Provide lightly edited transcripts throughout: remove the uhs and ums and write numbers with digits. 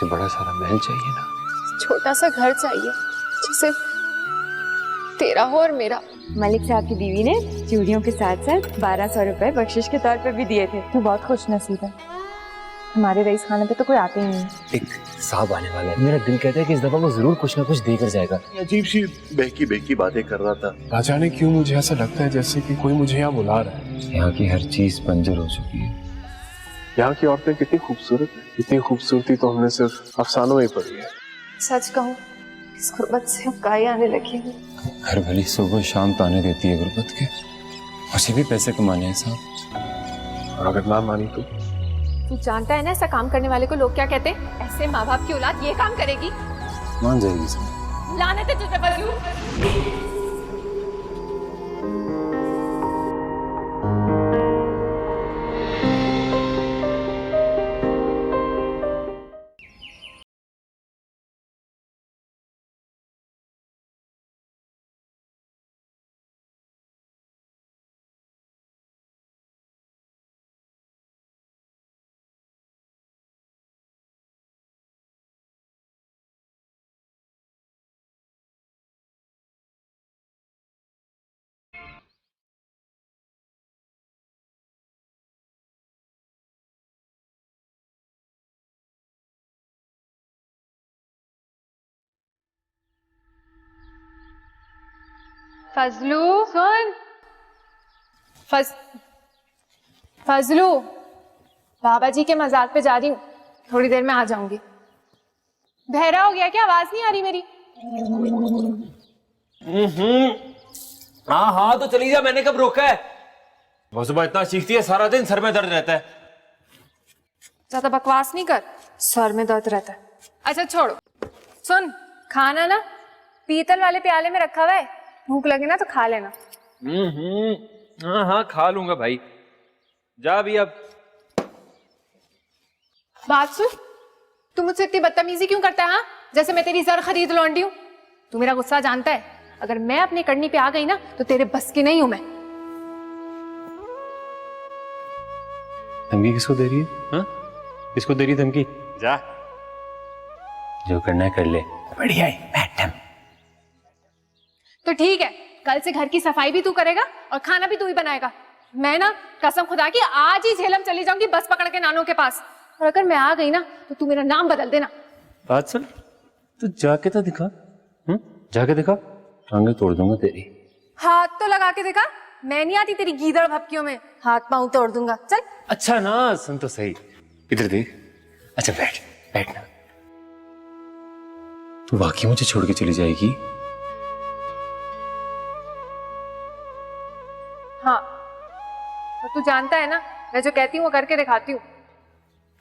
मुझे बड़ा सारा महल चाहिए ना। छोटा सा घर चाहिए जो सिर्फ तेरा हो और मेरा। मलिक साहब की बीवी ने चूड़ियों के साथ साथ 1200 रुपए बख्शिश के तौर पे भी दिए थे। तू बहुत खुश नसीब है, हमारे रईस खाने पे तो कोई आते ही नहीं। एक साहब आने वाला है, मेरा दिल कहता है कि इस दफा वो जरूर कुछ ना कुछ देकर जाएगा। अजीब सी बहकी बहकी बातें कर रहा था। ना जाने क्यों मुझे ऐसा लगता है जैसे कि कोई मुझे यहाँ बुला रहा है। यहाँ की हर चीज बंजर हो चुकी है। यहाँ की औरतें कितनी खूबसूरत है। इतनी खूबसूरती तो हमने सिर्फ अफसानों में पढ़ी है। सच कहूँ इस गुर्बत से उकाई आने लगी है। घर भली सुबह शाम ताने देती है गुर्बत के। मुझे भी पैसे कमाने हैं साहब। और अगर ना मानी तो तू जानता है ना ऐसा काम करने वाले को लोग क्या कहते हैं? ऐसे माँ बाप की औलाद ये काम करेगी? मान जाएगी साहब। लानत है तुझे बदलू। फजलू सुन, फजलू बाबा जी के मज़ार पे जा रही हूँ, थोड़ी देर में आ जाऊंगी। बहरा हो गया क्या? आवाज नहीं आ रही मेरी? हाँ हाँ तो चली जा, मैंने कब रोका है। वो सुबह इतना चीखती है, सारा दिन सर में दर्द रहता है। ज्यादा बकवास नहीं कर, सर में दर्द रहता है। अच्छा छोड़ो, सुन खाना ना पीतल वाले प्याले में रखा हुआ है, भूख लगे ना तो खा लेना। हाँ हाँ खा लूंगा भाई, जा भी अब। बात सुन, तू मुझसे इतनी बदतमीजी क्यों करता है? हाँ जैसे मैं तेरी जर खरीद लौंडी हूं। तू मेरा गुस्सा जानता है, अगर मैं अपनी करनी पे आ गई ना तो तेरे बस की नहीं हूं मैं। धमकी किसको दे रही है? हाँ किसको दे रही है धमकी? जा, जो करना है कर ले। बढ़िया है मैडम। तो ठीक है, कल से घर की सफाई भी तू करेगा और खाना भी तू ही बनाएगा। मैं ना कसम खुदा की आज ही झेलम चली जाऊंगी बस पकड़ के नानों के पास, और अगर मैं आ गई ना तो तू मेरा नाम बदल देना। बात सुन, तू जाके तो दिखा। जाके दिखा, टांगे तोड़ दूंगा तेरी। हाथ तो लगा के दिखा, मैं नहीं आती तेरी गीदड़ भपकियों में, हाथ पांव तोड़ दूंगा। चल। अच्छा ना सुन तो सही, इधर देख। अच्छा बैठ, बैठना। तू वाकई मुझे छोड़ के चली जाएगी? हाँ, और तू जानता है ना मैं जो कहती हूँ वो करके दिखाती हूँ।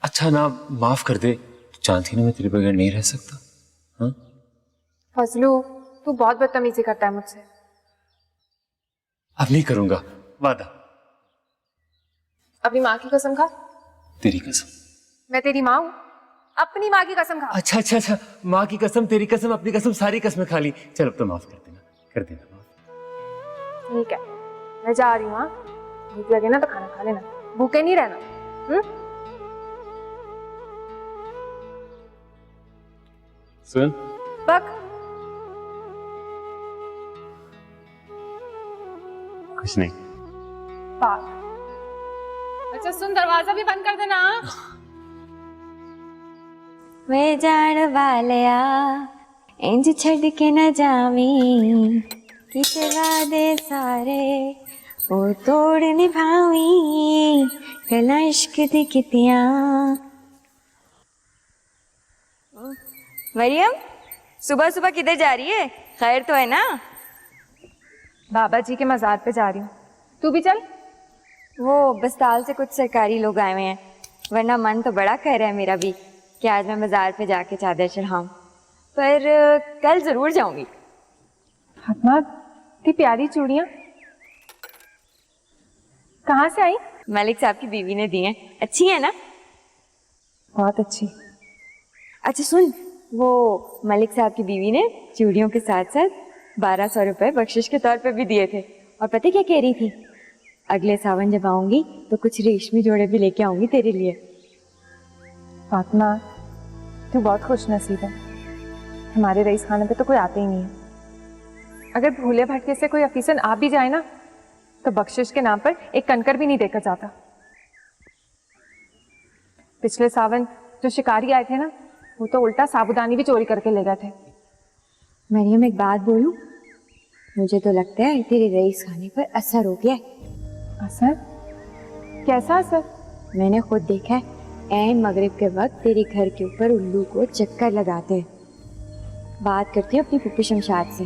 अच्छा ना माफ कर दे, तू जानती ना मैं तेरे बगैर नहीं रह सकता। हाँ फजलू तू बहुत बदतमीजी करता है मुझसे। अब नहीं करूंगा, वादा। अपनी माँ की कसम खा। तेरी कसम। मैं तेरी माँ हूँ, अपनी माँ की कसम खा। अच्छा अच्छा अच्छा, माँ की कसम, तेरी कसम, अपनी कसम, सारी कसमें खा ली। चल अब तो माफ कर देना, कर देना माफ। ठीक है, मैं जा रही हूँ। हाँ भूख लगे ना तो खाना खा लेना, भूखे नहीं रहना। सुन बक। कुछ नहीं। पाक। अच्छा सुन, दरवाजा भी बंद कर देना। वे जान वालिया इंज छड़ के न जावी, किस वादे सारे वो तोड़ निभावी, कला इश्क दी कितिया। मरियम सुबह सुबह किधर जा रही है? खैर तो है ना? बाबा जी के मज़ार पे जा रही हूँ, तू भी चल। वो बस्ताल से कुछ सरकारी लोग आए हुए हैं, वरना मन तो बड़ा कह रहा है मेरा भी कि आज मैं मज़ार पे जाके चादर चढ़ाऊं, पर कल जरूर जाऊंगी। फातिमा इतनी प्यारी चूड़ियाँ कहाँ से आई? मलिक साहब की बीवी ने दी हैं, अच्छी है ना? बहुत अच्छी। अच्छा सुन, वो मलिक साहब की बीवी ने चूड़ियों के साथ साथ 1200 रुपए बख्शिश के तौर पे भी दिए थे। और पता क्या कह रही थी? अगले सावन जब आऊंगी तो कुछ रेशमी जोड़े भी लेके आऊंगी तेरे लिए। फातिमा तू बहुत खुश नसीब है। हमारे रईस खाने पे तो कोई आते ही नहीं है। अगर भूले भटके से कोई अफीसन आ भी जाए ना तो बख्शिश के नाम पर एक कनकर भी नहीं देकर जाता। पिछले सावन जो शिकारी आए थे ना, वो तो उल्टा साबुदानी भी चोरी करके ले गए थे। मरियम एक बात बोलूं, मुझे तो लगता है तेरे रईस खाने पर असर हो गया है। असर? कैसा असर? मैंने खुद देखा है, ऐन मगरिब के वक्त तेरे घर के ऊपर उल्लू को चक्कर लगाते हैं। बात करती हूँ अपनी पुप्पी शमशाद से,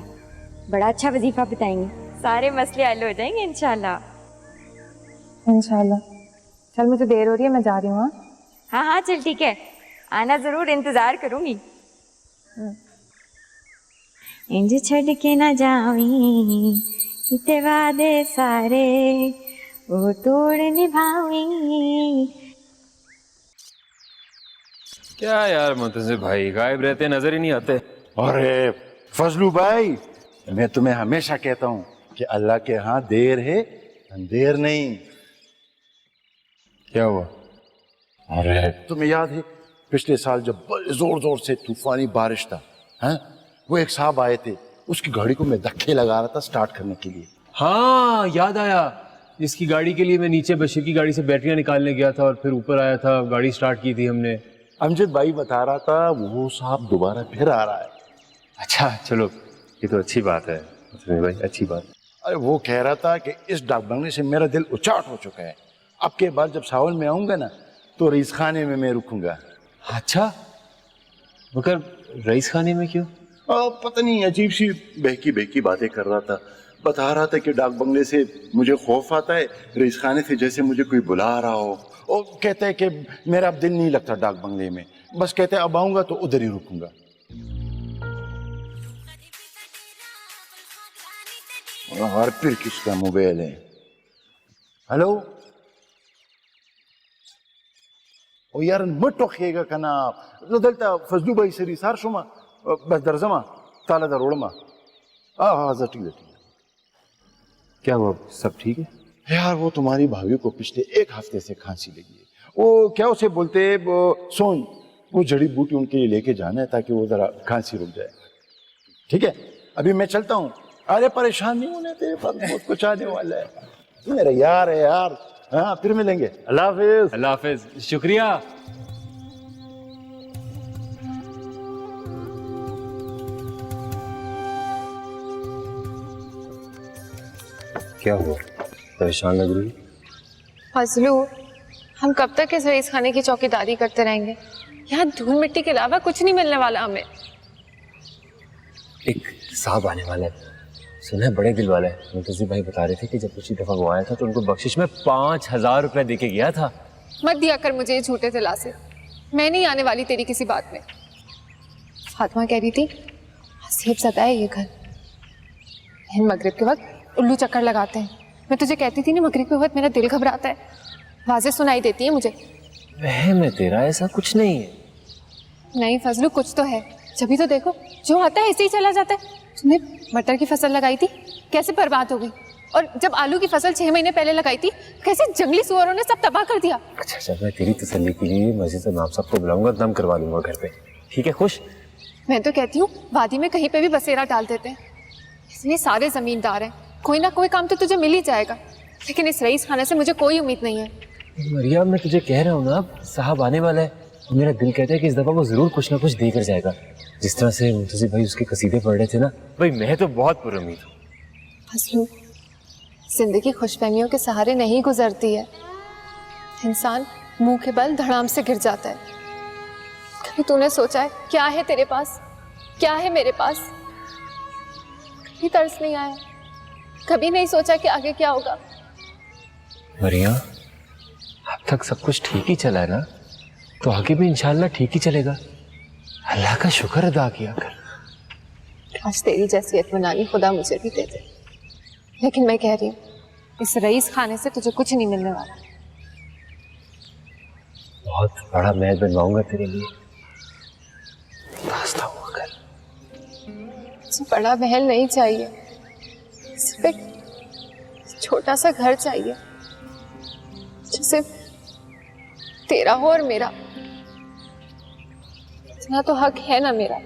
बड़ा अच्छा वजीफा बताएंगे, सारे मसले हल हो जाएंगे इंशाल्लाह। इंशाल्लाह। चल मुझे देर हो रही है, मैं जा रही हूँ। हाँ हाँ चल ठीक है, आना जरूर, इंतजार करूंगी। इंज छड़ के ना जावी इते वादे सारे वो तोड़ निभावी। क्या यार मुंतजिर भाई गायब रहते, नजर ही नहीं आते। अरे फजलू भाई, मैं तुम्हें हमेशा कहता हूँ कि अल्लाह के यहाँ देर है अंधेर नहीं। क्या हुआ? अरे तुम्हें याद है पिछले साल जब बड़े जोर जोर से तूफानी बारिश था, हैं? वो एक साहब आए थे, उसकी गाड़ी को मैं धक्के लगा रहा था स्टार्ट करने के लिए। हाँ याद आया, जिसकी गाड़ी के लिए मैं नीचे बशीर की गाड़ी से बैटरियां निकालने गया था और फिर ऊपर आया था, गाड़ी स्टार्ट की थी हमने। अमजद भाई बता रहा था वो साहब दोबारा फिर आ रहा है। अच्छा चलो, ये तो अच्छी बात है मुंतजिर भाई, अच्छी बात। अरे वो कह रहा था कि इस डाक बंगले से मेरा दिल उचाट हो चुका है, अब के बाद जब सावन में आऊंगा ना तो रईस खाने में मैं रुकूंगा। अच्छा मगर रईस खाने में क्यों? पता नहीं, अजीब सी बहकी बहकी बातें कर रहा था। बता रहा था कि डाक बंगले से मुझे खौफ आता है, रईस खाने से जैसे मुझे कोई बुला रहा हो। और कहते हैं कि मेरा अब दिल नहीं लगता डाक बंगले में, बस कहते हैं अब आऊंगा तो उधर ही रुकूंगा। और फिर किसका मोबाइल है? हेलो ओ यार मत टोखिएगा कना दलता फजलू भाई सरी सार शुमा बस दर्जमा ताला दरोड़मा। हाँ ठीक है। क्या हुआ, सब ठीक है? यार वो तुम्हारी भाभी को पिछले एक हफ्ते से खांसी लगी है। वो क्या उसे बोलते सोन, वो जड़ी बूटी उनके लिए लेके जाना है ताकि वो जरा खांसी रुक जाए। ठीक है अभी मैं चलता हूँ। अरे परेशान नहीं होने, तेरे पास बहुत कुछ आने वाला है, तू मेरा यार है यार। हाँ फिर मिलेंगे, अल्लाह हाफिज। अल्लाह हाफिज, शुक्रिया। क्या हुआ, परेशान लग रही? फजलू, हम कब तक इस रईस खाने की चौकीदारी करते रहेंगे? यहाँ धूल मिट्टी के अलावा कुछ नहीं मिलने वाला हमें। एक साहब आने वाला है, सुना है बड़े दिल वाला है। मुंतजिर भाई बता रहे थे कि जब पिछली दफा वो आया था तो उनको बख्शिश में 5000 रुपए दे के गया था। मत दिया कर मुझे ये झूठे दिलासे, मैं नहीं आने वाली तेरी किसी बात में। फातिमा कह रही थी हसीब ज़दा है ये घर, हिंद मगरिब के वक्त उल्लू चक्कर लगाते हैं। मैं तुझे कहती थी ना मगरिब के वक्त मेरा दिल घबराता है, वाज़ेह सुनाई देती है मुझे। वहम है तेरा, ऐसा कुछ नहीं है। नहीं फजलू, कुछ तो है, जभी तो देखो जो आता है ऐसे ही चला जाता है। तुमने मटर की फसल लगाई थी, कैसे बर्बाद हो गई, और जब आलू की फसल 6 महीने पहले लगाई थी कैसे जंगली सुअरों ने सब तबाह कर दिया। अच्छा मैं तेरी तसल्ली के लिए मस्जिद इमाम साहब को बुलाऊंगा, दम करवा दूंगा घर पे, ठीक है? खुश? मैं तो कहती हूँ वादी में कहीं पे भी बसेरा डाल देते हैं, इसलिए सारे जमींदार हैं, कोई ना कोई काम तो तुझे मिल ही जाएगा। लेकिन इस रईस खाने से मुझे कोई उम्मीद नहीं है। मरियम मैं तुझे कह रहा हूँ ना, अब साहब आने वाला है, मेरा दिल कहता है कि इस दफा वो जरूर कुछ ना कुछ देकर जाएगा। जिस तरह से मुंतजिर भाई उसके कसीदे पढ़ रहे थे ना, भाई मैं तो बहुत पुरुम्मीद हूँ। फसलू, जिंदगी खुशफहमियों के सहारे नहीं गुजरती है, इंसान मुंह के बल धड़ाम से गिर जाता है। कभी तूने सोचा है क्या है तेरे पास, क्या है मेरे पास? कभी तरस नहीं आया, कभी नहीं सोचा कि आगे क्या होगा। मरियम अब तक सब कुछ ठीक ही चला है ना, तो आगे भी इंशाल्लाह ठीक ही चलेगा। अल्लाह का शुक्र अदा किया कर। आज तेरी जैसी इत्मीनानी खुदा मुझे भी दे दे, लेकिन मैं कह रही हूँ इस रईस खाने से तुझे कुछ नहीं मिलने वाला। बहुत बड़ा महल बनवाऊंगा तेरे लिए, रास्ता हुआ कर। मुझे बड़ा महल नहीं चाहिए, सिर्फ एक छोटा सा घर चाहिए जो सिर्फ तेरा हो और मेरा, इतना तो हक है ना मेरा।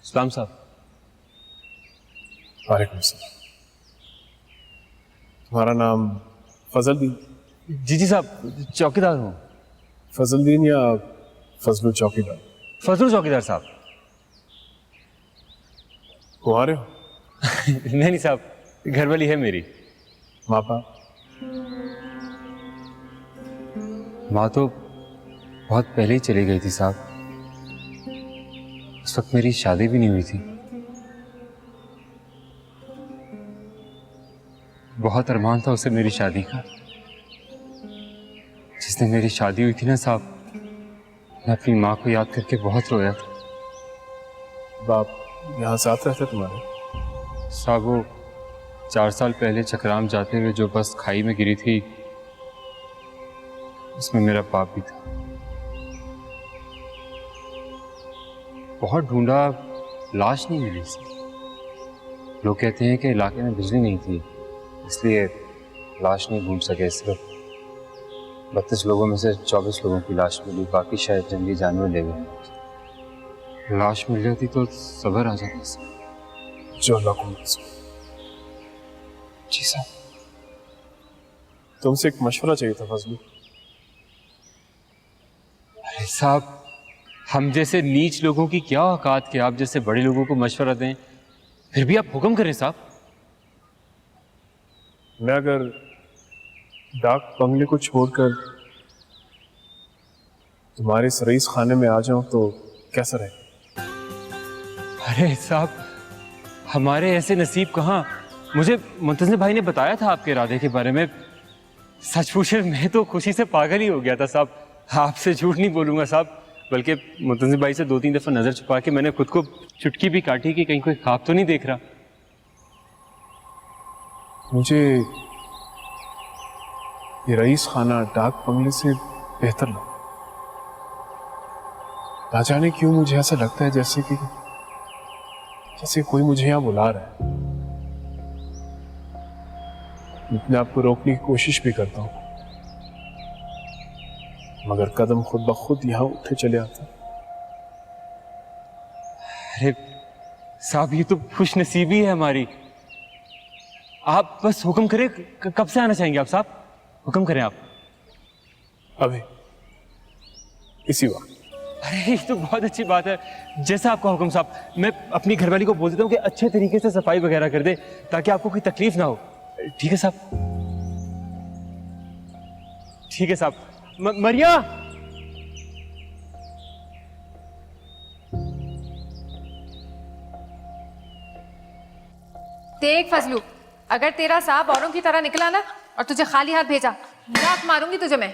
सलाम साहब। वालेकुम सलाम। तुम्हारा नाम फजलदीन? जी जी साहब, चौकीदार हूँ। फजलदीन या फजलुल चौकीदार? फजलुल चौकीदार साहब। कुंवारे हो? नहीं नहीं साहब, घर वाली है मेरी। माँ बाप? माँ तो बहुत पहले ही चली गई थी साहब। उस वक्त मेरी शादी भी नहीं हुई थी। बहुत अरमान था उसे मेरी शादी का। जिस दिन मेरी शादी हुई थी ना साहब, मैं अपनी माँ को याद करके बहुत रोया था। बाप यहाँ साथ रहते तुम्हारे? साहब वो 4 साल पहले चकराम जाते हुए जो बस खाई में गिरी थी, उसमें मेरा बाप भी था। बहुत ढूंढा, लाश नहीं मिली। लोग कहते हैं कि इलाके में बिजली नहीं थी, इसलिए लाश नहीं ढूंढ सके। सिर्फ 32 लोगों में से 24 लोगों की लाश मिली, बाकी शायद जंगली जानवर ले गए। लाश मिल जाती तो सबर आ जाता। जो अल्लाह को मंजूर। जी साहब। तुमसे एक मशवरा चाहिए था फजलू। अरे साहब, हम जैसे नीच लोगों की क्या औकात कि आप जैसे बड़े लोगों को मशवरा दें, फिर भी आप हुक्म करें साहब। मैं अगर डाक बंगले को छोड़कर तुम्हारे इस रईस खाने में आ जाऊं तो कैसा रहे? अरे साहब, हमारे ऐसे नसीब कहाँ। मुझे मुंतज़िर भाई ने बताया था आपके इरादे के बारे में। सच पूछे मैं तो खुशी से पागल ही हो गया था साहब। आपसे झूठ नहीं बोलूंगा साहब, बल्कि मुंतज़िर भाई से 2-3 दफा नजर छुपा के मैंने खुद को चुटकी भी काटी कि कहीं कोई ख्वाब तो नहीं देख रहा। मुझे ये रईस खाना डाक बंगले से बेहतर लगा। ना जाने क्यों मुझे ऐसा लगता है जैसे कोई मुझे यहाँ बुला रहा है। मैं अपने आप को रोकने की कोशिश भी करता हूँ, मगर कदम खुद ब खुद यहाँ उठे चले आते। अरे साहब, ये तो खुश नसीबी है हमारी। आप बस हुक्म करें, कब से आना चाहेंगे आप साहब? हुक्म करें आप। अभी इसी वक्त। अरे ये तो बहुत अच्छी बात है, जैसा आपका हुक्म साहब। मैं अपनी घरवाली को बोल देता हूँ कि अच्छे तरीके से सफाई वगैरह कर दे, ताकि आपको कोई तकलीफ ना हो। ठीक है साहब? ठीक है साहब। मरिया, देख फजलू, अगर तेरा सांप औरों की तरह निकला ना और तुझे खाली हाथ भेजा, लात मारूंगी तुझे मैं।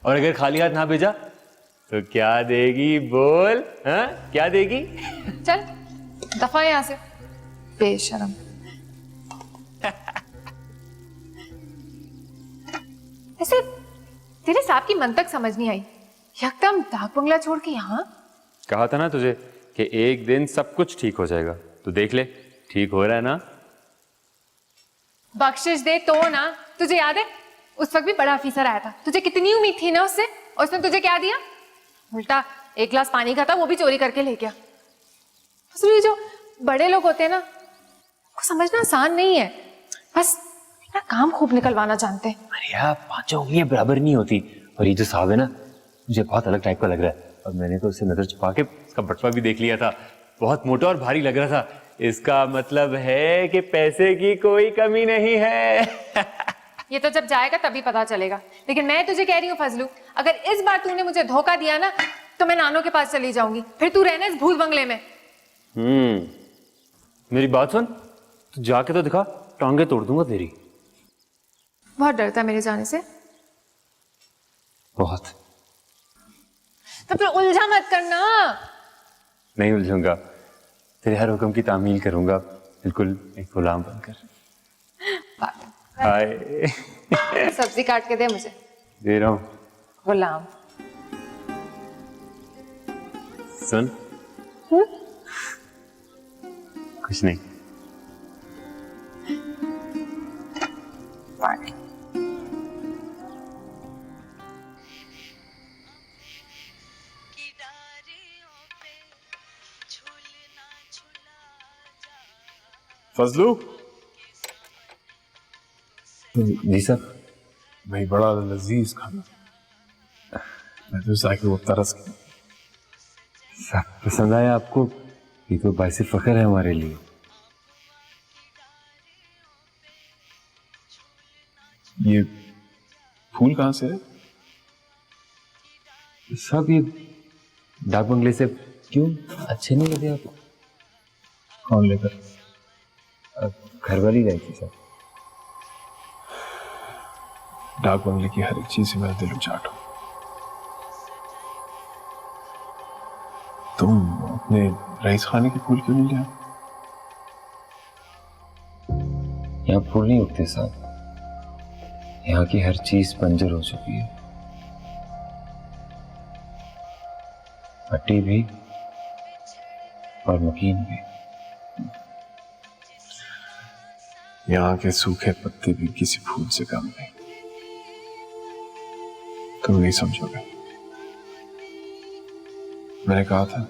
और अगर खाली हाथ ना भेजा तो क्या देगी? बोल, हाँ क्या देगी? चल दफा यहाँ से, बेशरम। ऐसे तेरे सांप की मंतक समझ नहीं आई, यकदम डाक बंगला छोड़ के यहाँ। कहा था ना तुझे कि एक दिन सब कुछ ठीक हो जाएगा। तू देख ले, ठीक हो रहा है ना? बख्शिश दे तो ना। तुझे याद है उस वक्त भी बड़ा ऑफिसर आया था, तुझे कितनी उम्मीद थी ना उससे, और उसने तुझे क्या दिया? उल्टा 1 गिलास पानी का था, वो भी चोरी करके ले गया। ये जो बड़े लोग होते हैं ना, को समझना आसान नहीं है, बस ना काम खूब निकलवाना जानते हैं। अरे यार, 5 उंगलियां बराबर नहीं होती। और ये जो साहब है ना, मुझे बहुत अलग टाइप का लग रहा है। और मैंने तो उसे नजर छुपा के उसका बटवा भी देख लिया था, बहुत मोटा और भारी लग रहा था। इसका मतलब है कि पैसे की कोई कमी नहीं है। ये तो जब जाएगा तभी पता चलेगा। लेकिन मैं तुझे कह रही हूँ फजलू, अगर इस बार तूने मुझे धोखा दिया ना तो मैं नानों के पास चली जाऊंगी, फिर तू रहना इस भूत बंगले में। मेरी बात सुन, तू जाके तो दिखा, टांगे तोड़ दूंगा तेरी। बहुत डरता है मेरे जाने से। बहुत। तो फिर उलझा मत करना। नहीं उलझूंगा, तेरे हर हुक्म की तामील करूंगा, बिल्कुल एक गुलाम बनकर। हाय। सब्जी काट के दे मुझे। दे रहा हूँ। गुलाम। सुन। कुछ नहीं। फजलू जी साहब। भाई बड़ा लजीज खाना, मैं तो जाके वो तरस गया। साहब पसंद आया आपको? ये तो बाइसे फख्र है हमारे लिए। ये फूल कहाँ से है? साहब ये डाक बंगले से। क्यों, अच्छे नहीं लगे आपको? कौन लेकर? घर वाली लाई थी साहब। डाक बंगले की हर एक चीज से मेरा दिल उचाट हो। तुम अपने रईस खाने के फूल क्यों नहीं लिया? यहाँ फूल नहीं उगते साहब, यहाँ की हर चीज बंजर हो चुकी है। मट्टी भी और मकीन भी। यहाँ के सूखे पत्ते भी किसी फूल से कम नहीं। तुम नहीं समझोगे। मैंने कहा था,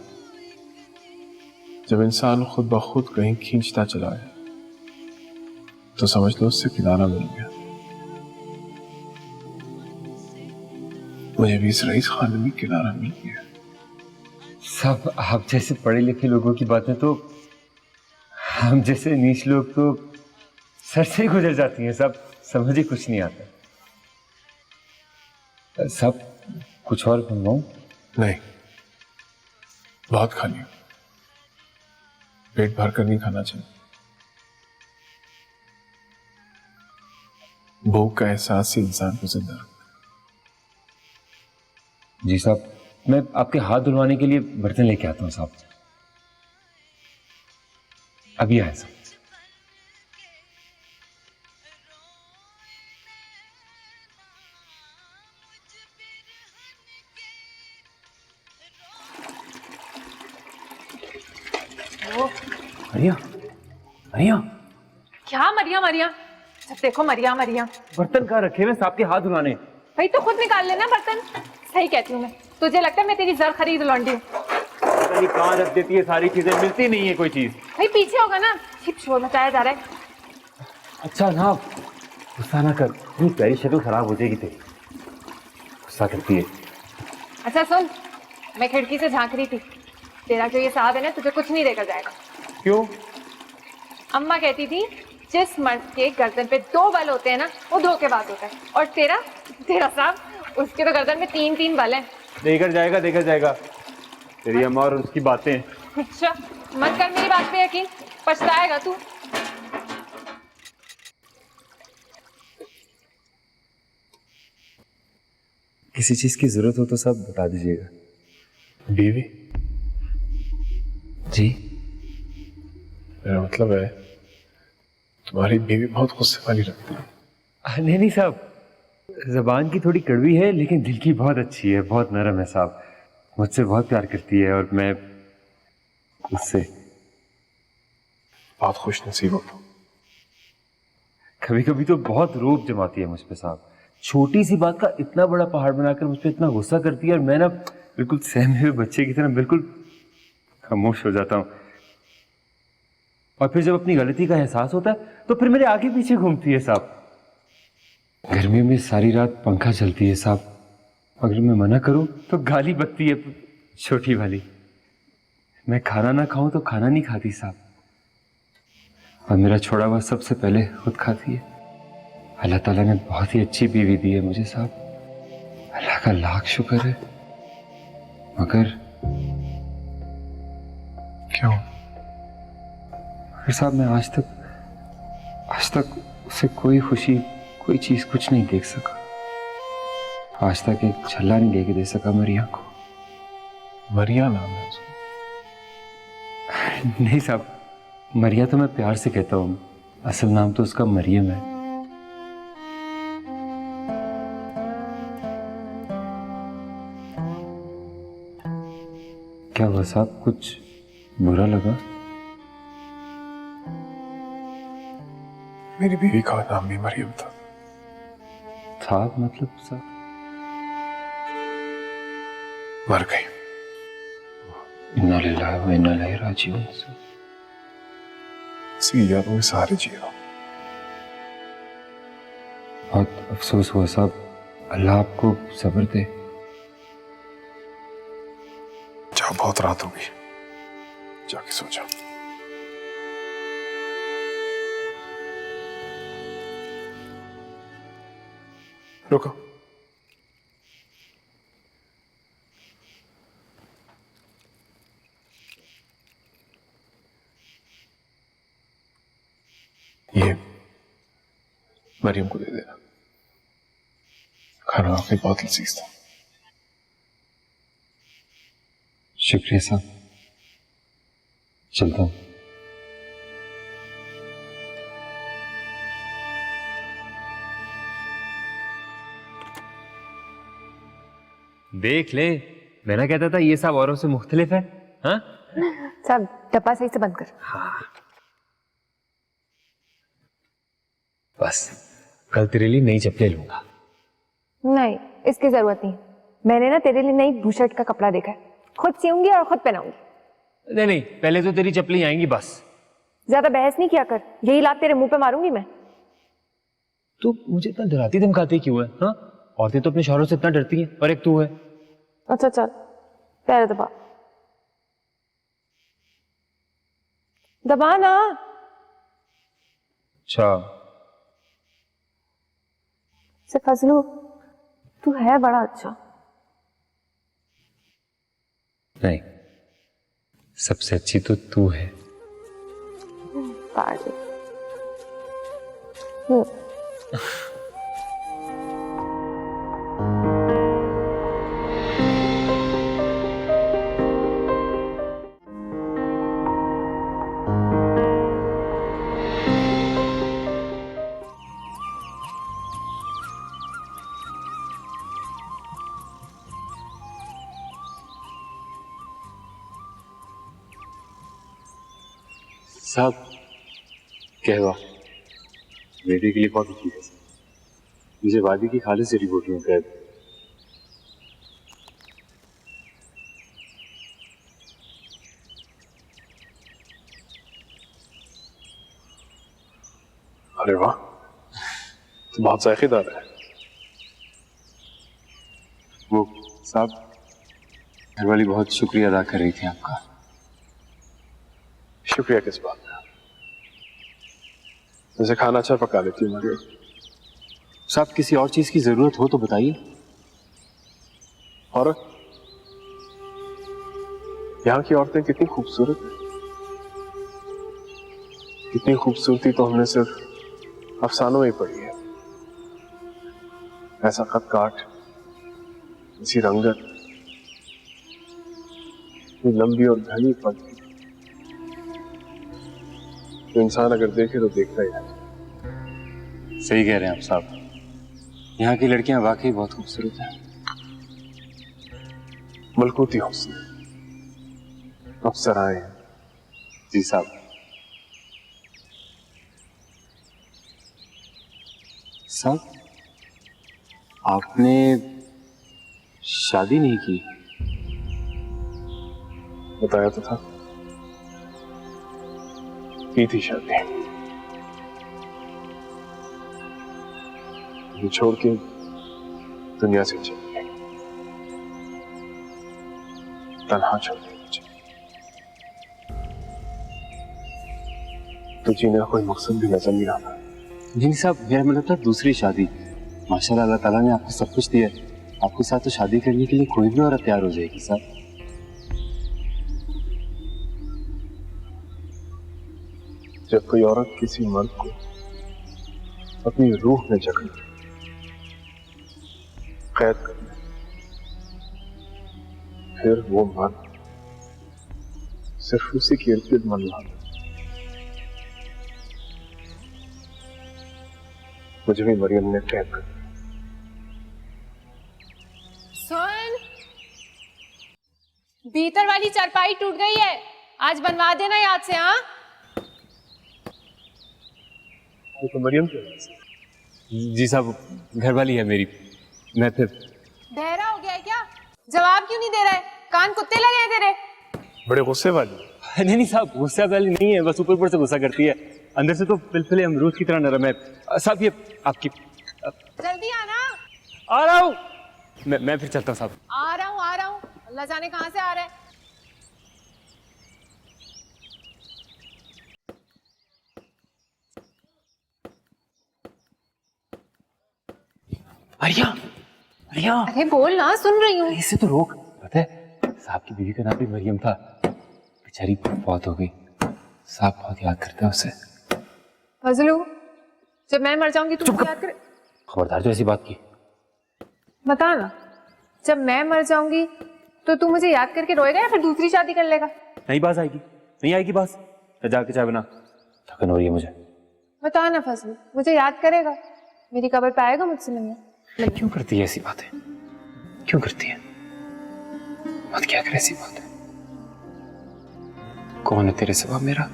जब इंसान खुद ब खुद कहीं खींचता चला है तो समझ लो उससे किनारा मिल गया। मुझे भी इस रईस खाने में किनारा मिल गया। साहब आप जैसे पढ़े लिखे लोगों की बातें तो हम जैसे नीच लोग तो सर से ही गुजर जाती हैं साहब, समझ ही कुछ नहीं आता। साहब कुछ और बनवाऊं? नहीं, बहुत खा लिया, पेट भर कर नहीं खाना चाहिए। भूख का एहसास ही इंसान को जिंदा रखता है। जी साहब, मैं आपके हाथ धुलवाने के लिए बर्तन लेके आता हूँ साहब। अभी आए साहब। मरिया, मरिया, क्या मरिया मरिया? जब देखो मरिया मरिया। बर्तन कहाँ रखे हुए साहब के हाथ धुलाने? भाई तो खुद निकाल लेना बर्तन। सही कहती हूँ मैं, तुझे लगता है मैं तेरी जर खरीद लौंडी हूँ? पता नहीं कहाँ रख देती है, सारी चीजें मिलती नहीं है कोई चीज। भाई पीछे होगा ना, छिप शोर मचाया जा रहा है। अच्छा ना, गुस्सा ना कर, इतनी प्यारी शक्ल खराब हो जाएगी तेरी। गुस्सा करती है। अच्छा सुन, मैं खिड़की से झांक रही थी, तेरा जो ये साहब है ना तुझे कुछ नहीं देकर जाएगा। क्यों? अम्मा कहती थी जिस मर्द के गर्दन पे 2 बल होते हैं ना वो धोखेबाज होता है, और तेरा साहब उसके तो गर्दन में 3 बल हैं। देकर जाएगा, देकर जाएगा। तेरी अम्मा और उसकी बातें। अच्छा मत कर मेरी बात पे यकीन, पछताएगा तू। किसी चीज की जरूरत हो तो सब बता दीजिएगा। बीवी? जी? मेरा मतलब है तुम्हारी बीवी बहुत गुस्से वाली लगती है। नहीं नहीं साहब, जबान की थोड़ी कड़वी है लेकिन दिल की बहुत अच्छी है, बहुत नरम है साहब। मुझसे बहुत प्यार करती है और मैं उससे बहुत खुश नसीब हो। कभी कभी तो बहुत रोब जमाती है मुझ पे साहब। छोटी सी बात का इतना बड़ा पहाड़ बनाकर मुझ पे इतना गुस्सा करती है और मैं ना बिल्कुल सहमे हुए बच्चे की तरह बिल्कुल खामोश हो जाता हूँ। और फिर जब अपनी गलती का एहसास होता है तो फिर मेरे आगे पीछे घूमती है साहब। गर्मियों में सारी रात पंखा चलती है साहब, अगर मैं मना करूं तो गाली बकती है छोटी वाली। मैं खाना ना खाऊं तो खाना नहीं खाती साहब, और मेरा छोड़ा हुआ सबसे पहले खुद खाती है। अल्लाह ताला ने बहुत ही अच्छी बीवी दी है मुझे साहब, अल्लाह का लाख शुक्र है। मगर क्यों? साहब मैं आज तक उसे कोई खुशी, कोई चीज कुछ नहीं देख सका। आज तक एक छल्ला नहीं लेके दे सका मरिया को। मरिया नाम है उसका? नहीं साहब, मरिया तो मैं प्यार से कहता हूँ, असल नाम तो उसका मरियम है। क्या हुआ साहब, कुछ बुरा लगा? मेरी बीवी का नाम भी मरियम था। साहब मतलब साहब मर गई। इन्ना लिल्लाहि व इन्ना इलैहि राजिऊन। इसकी यादों में सहारे जी रहा हूं। बहुत अफसोस हुआ साहब, अल्लाह आपको सब्र दे। जाओ, बहुत रात हो गई, जाके सो जाओ। रुको, ये मरियम को दे देना, खाना आपके बहुत लजीज था। शुक्रिया साहब, चलता हूं। देख ले, मैं ना कहता था ये सब औरों से मुख्तलिफ है। हाँ सब डब्बा सही से बंद कर। बस कल तेरे लिए नई चप्पलें लूंगा। नहीं, इसकी जरूरत नहीं। मैंने ना तेरे लिए नई बुशर्ट का कपड़ा देखा है, खुद सीऊंगी और खुद पहनाऊंगी। नहीं नहीं, पहले तो तेरी चप्पलें आएंगी बस। ज्यादा बहस नहीं किया कर, यही लात तेरे मुंह पे मारूंगी मैं। तू मुझे इतना डराती धमकाती क्यों है? हाँ, औरतें तो अपने शौहरों से इतना डरती हैं, और एक तू है। अच्छा चल, पैर दबा दबा ना। अच्छा, से फजलू, तू है बड़ा अच्छा। नहीं, सबसे अच्छी तो तू है। पार्टी साहब क्या हुआ? बेटे के लिए बहुत अच्छी है। मुझे वादी की खालिस जड़ी बूटियों का अरे वाह, तो बहुत जायकेदार है। वो साहब, घरवाली बहुत शुक्रिया अदा कर रही थी आपका। शुक्रिया किस बात का? जैसे खाना अच्छा पका लेती हूँ मरियम। साहब किसी और चीज की जरूरत हो तो बताइए। और यहाँ की औरतें कितनी खूबसूरत हैं। कितनी खूबसूरती तो हमने सिर्फ अफसानों में पढ़ी है। ऐसा खत काट, ऐसी रंगत, इतनी लंबी और घनी पग, तो इंसान अगर देखे तो देखता ही है। सही कह रहे हैं आप साहब, यहाँ की लड़कियां वाकई बहुत खूबसूरत हैं। मलकूती हुस्न, अप्सराएं। जी साहब। साहब आपने शादी नहीं की? बताया तो था, की थी शादी। ये छोड़ के दुनिया से चली गई, तन्हा छोड़ दी मुझे। तो जीने का कोई मकसद भी नजर नहीं आता। नहीं साहब, मेरा मतलब था दूसरी शादी। माशाल्लाह अल्लाह ताला ने आपको सब कुछ दिया है, आपके साथ तो शादी करने के लिए कोई भी औरत तैयार हो जाएगी साहब। जब कोई औरत किसी मर्द को अपनी रूह में जकड़ कैद कर ले, फिर वो मर्द सिर्फ उसी के इर्द गिर्द मंडलाता है। मुझे भी मरियम ने कैद कर दिया। सुन, भीतर वाली चारपाई टूट गई है, आज बनवा देना याद से। हाँ, वो तो मरियम की आवाज़ है। जी साहब, घर वाली है मेरी। मैं फिर बहरा हो गया है क्या? जवाब क्यों नहीं दे रहा है? कान कुत्ते लगे हैं तेरे? बड़े गुस्से वाली। नहीं साहब, गुस्सा वाली नहीं है, बस ऊपर ऊपर से गुस्सा करती है, अंदर से तो पिलपिले अमरूद की तरह नरम है। साहब ये आपकी। जल्दी आना। आ रहा हूँ मैं फिर चलता हूँ साहब। आ रहा हूँ, अल्लाह जाने कहाँ से आ रहा है। मरिया, मरिया, अरे बोल ना, सुन रही हूँ। इसे तो रोक। पता है साहब की बीवी का नाम भी मरियम था, बेचारी बहुत हो गई, साहब बहुत याद करते हैं उसे। फजलू, जब मैं मर जाऊंगी तू मुझे याद कर। खबरदार जो ऐसी बात की। बता ना, जब मैं मर जाऊंगी तो तू मुझे याद करके रोएगा या फिर दूसरी शादी कर लेगा? नहीं बात आएगी, नहीं आएगी बात। जाके चाय बना, थकन हो रही है मुझे। बता ना फजलू, मुझे याद करेगा? मेरी कब्र पे आएगा मुझसे मिलने? क्यों करती है ऐसी बातें, क्यों करती है? मत क्या करे ऐसी बातें। कौन है तेरे सिवा मेरा?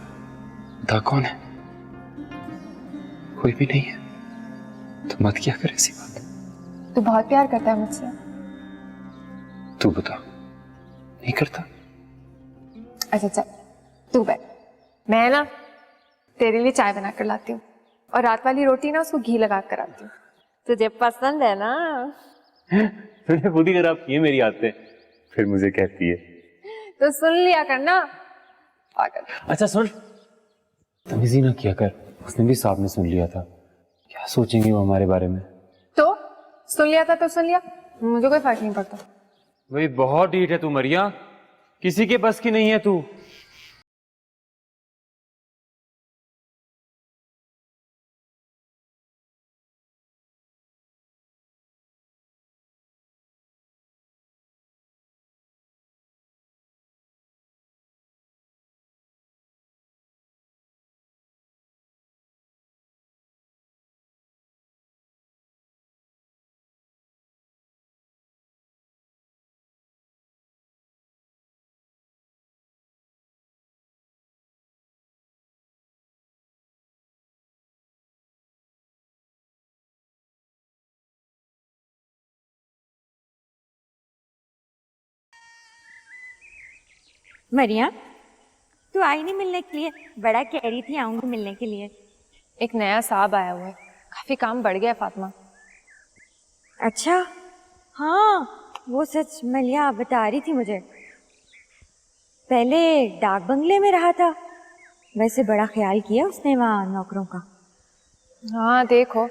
बता कौन है? कोई भी नहीं है, तो मत क्या करे ऐसी बात। तू बहुत प्यार करता है मुझसे। तू बता, नहीं करता? अच्छा चल, तू बैठ, मैं ना तेरे लिए चाय बना कर लाती हूँ, और रात वाली रोटी ना उसको घी लगा कर आती हूँ। तुझे पसंद है ना? तूने खुद ही खराब की है मेरी आदतें, फिर मुझे कहती है। तो सुन लिया करना पागल। अच्छा सुन, तमीज़ी ना किया कर, उसने भी साहब ने सुन लिया था, क्या सोचेंगे वो हमारे बारे में। तो सुन लिया था तो सुन लिया, मुझे कोई फर्क नहीं पड़ता। भाई बहुत ढीठ है तू मरिया, किसी के बस की नहीं है तू। मरिया, तू आई नहीं मिलने के लिए? बड़ा कह रही थी आऊंगी मिलने के लिए। एक नया साहब आया हुआ है, काफी काम बढ़ गया है फातिमा। अच्छा, हाँ वो सच मलिया बता रही थी मुझे। पहले डाक बंगले में रहा था, वैसे बड़ा ख्याल किया उसने वहाँ नौकरों का। हाँ देखो,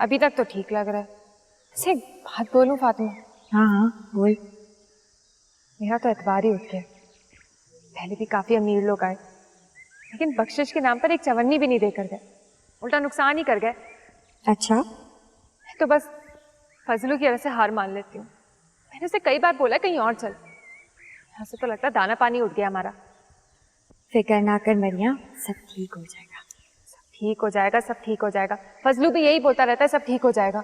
अभी तक तो ठीक लग रहा है। वैसे एक बात बोलूं फातिमा? हाँ हाँ बोल। मेरा तो एतबार ही उठ गया। पहले भी काफी अमीर लोग आए, लेकिन बख्शिश के नाम पर एक चवन्नी भी नहीं देकर गए, उल्टा नुकसान ही कर गए। अच्छा, तो बस फजलू की वजह से हार मान लेती हूँ। मैंने उसे कई बार बोला कहीं और चल, यहाँ से तो लगता है दाना पानी उठ गया हमारा। फिक्र ना कर मरिया, सब ठीक हो जाएगा। सब ठीक हो जाएगा, सब ठीक हो जाएगा। फजलू भी यही बोलता रहता है, सब ठीक हो जाएगा।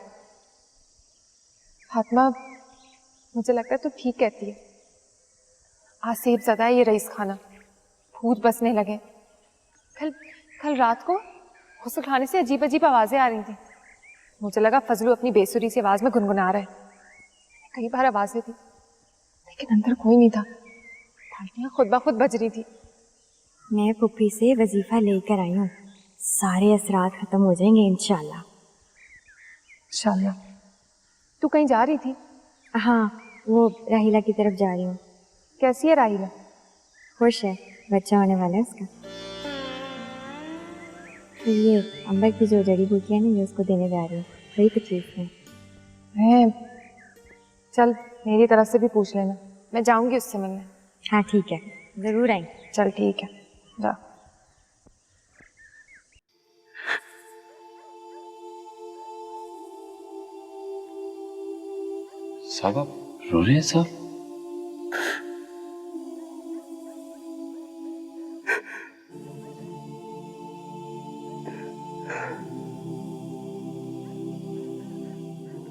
फातिमा, मुझे लगता है तू ठीक कहती है। आसिफ ज़्यादा है ये रईस खाना, भूत बसने लगे। कल रात को गुस्ल खाने से अजीब अजीब आवाजें आ रही थी। मुझे लगा फजलू अपनी बेसुरी सी आवाज में गुनगुना रहा है। कई बार आवाजें दी, लेकिन अंदर कोई नहीं था। घंटियां खुद ब खुद बज रही थी। मैं पुप्पी से वजीफा लेकर आई हूँ, सारे असरात खत्म हो जाएंगे इंशाल्लाह। इंशाल्लाह। तू कहीं जा रही थी? हाँ, वो राहिला की तरफ जा रही हूँ। कैसी है राहिला? खुश है, बच्चा होने वाला है उसका। तो ये अम्बर की जो जड़ी बूटियाँ ना ये उसको देने जा रही हूँ, वही तकलीफ है। है चल मेरी तरफ से भी पूछ लेना, मैं जाऊंगी उससे मिलने। हाँ ठीक है, ज़रूर आएंगे। चल ठीक है, जा। साहब आप रो रहे हैं साहब?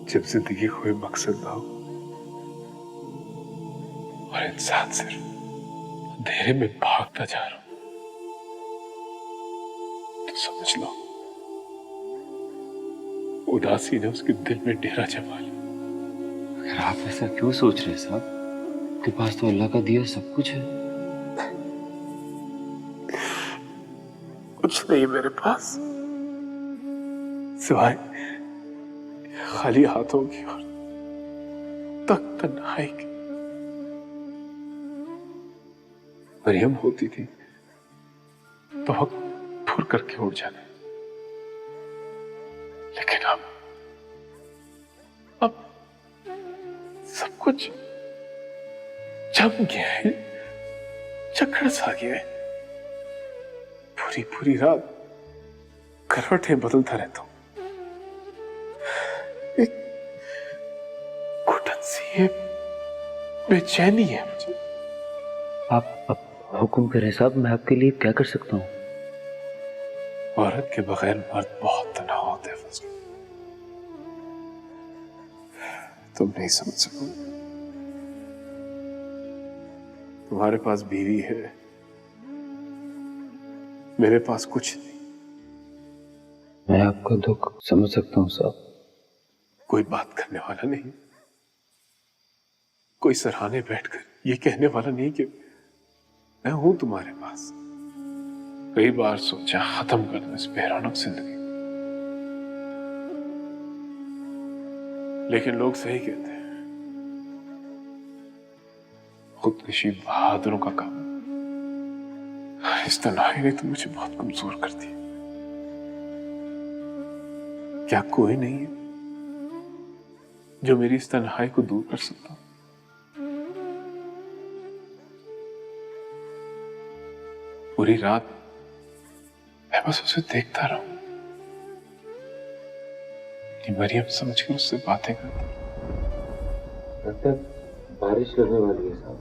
जब जिंदगी कोई मकसद ना हो और इंसान सिर्फ अंधेरे में भागता जा रहा हो, तो समझ लो उदासी ने उसके दिल में डेरा जमा लिया। अगर आप ऐसा क्यों सोच रहे हैं साहब? आपके पास तो अल्लाह का दिया सब कुछ है। कुछ नहीं मेरे पास सिवाय खाली हाथों की और तन्हाई की। मरियम होती थी तो वक्त फुर करके उड़ जाने, लेकिन अब सब कुछ जम गया है, चक्कर सा गया है। पूरी पूरी रात करवटें बदलता रहता हूं। एक घुटन सी है, बेचैनी है मुझे। आप हुक्म करें साहब, मैं आपके लिए क्या कर सकता हूँ? औरत के बगैर मर्द बहुत तनाव होते हैं फजल, तुम नहीं समझ सकोगे। तुम्हारे पास बीवी है, मेरे पास कुछ नहीं। मैं आपका दुख समझ सकता हूँ साहब। कोई बात करने वाला नहीं, कोई सराहने बैठकर ये कहने वाला नहीं कि मैं हूं तुम्हारे पास। कई बार सोचा खत्म कर दूं इस बेरौनक जिंदगी, लेकिन लोग सही कहते हैं, खुदकुशी बहादुरों का काम है। इस तन्हाई ने तो मुझे बहुत कमजोर कर दिया। क्या कोई नहीं है जो मेरी इस तन्हाई को दूर कर सकता हो? पूरी रात मैं बस उसे देखता रहूं, मरियम समझकर उससे बातें करता। लगता है बारिश लगने वाली है साहब।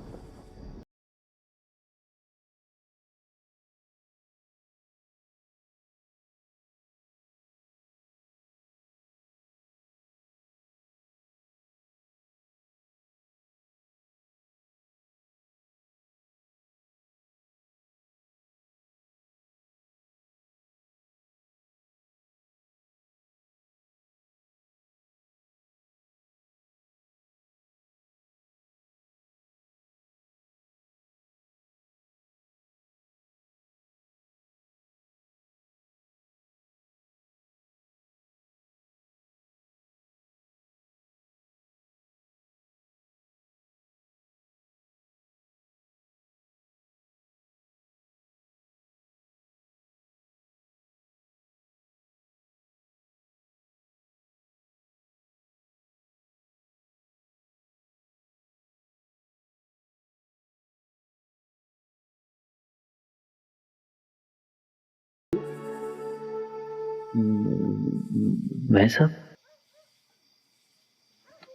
मैं साहब?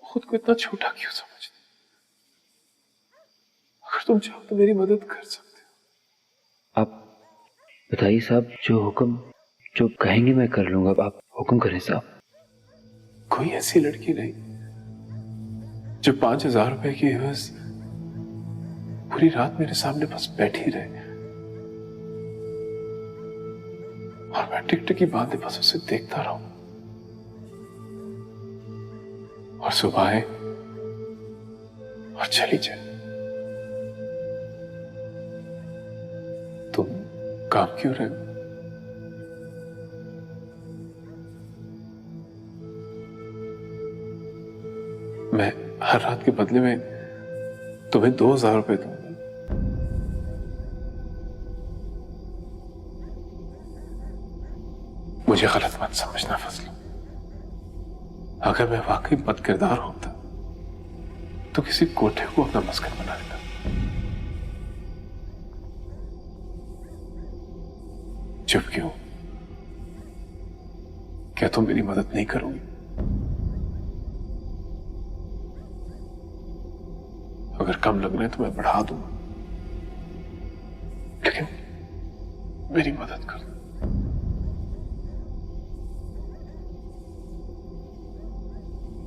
खुद को इतना छोटा क्यों समझते? अगर तुम चाहो तो मेरी मदद कर सकते हो। आप बताइए साहब, जो हुक्म जो कहेंगे मैं कर लूंगा। आप हुक्म करें साहब। कोई ऐसी लड़की नहीं जो 5,000 रुपए की एवज पूरी रात मेरे सामने बस बैठी रहे और मैं टिकटकी बांधे बस उसे देखता रहूं, और सुबह आए और चली जाए। तुम काम क्यों रहे हो? मैं हर रात के बदले में तुम्हें 2,000 रुपए दूंगा। बात समझना फजलू, अगर मैं वाकई बद किरदार होता तो किसी कोठे को अपना मस्कन बना लेता। चुप क्यों? क्या तुम मेरी मदद नहीं करोगी? अगर कम लग रहे हैं तो मैं बढ़ा दूंगा, लेकिन मेरी मदद कर दो।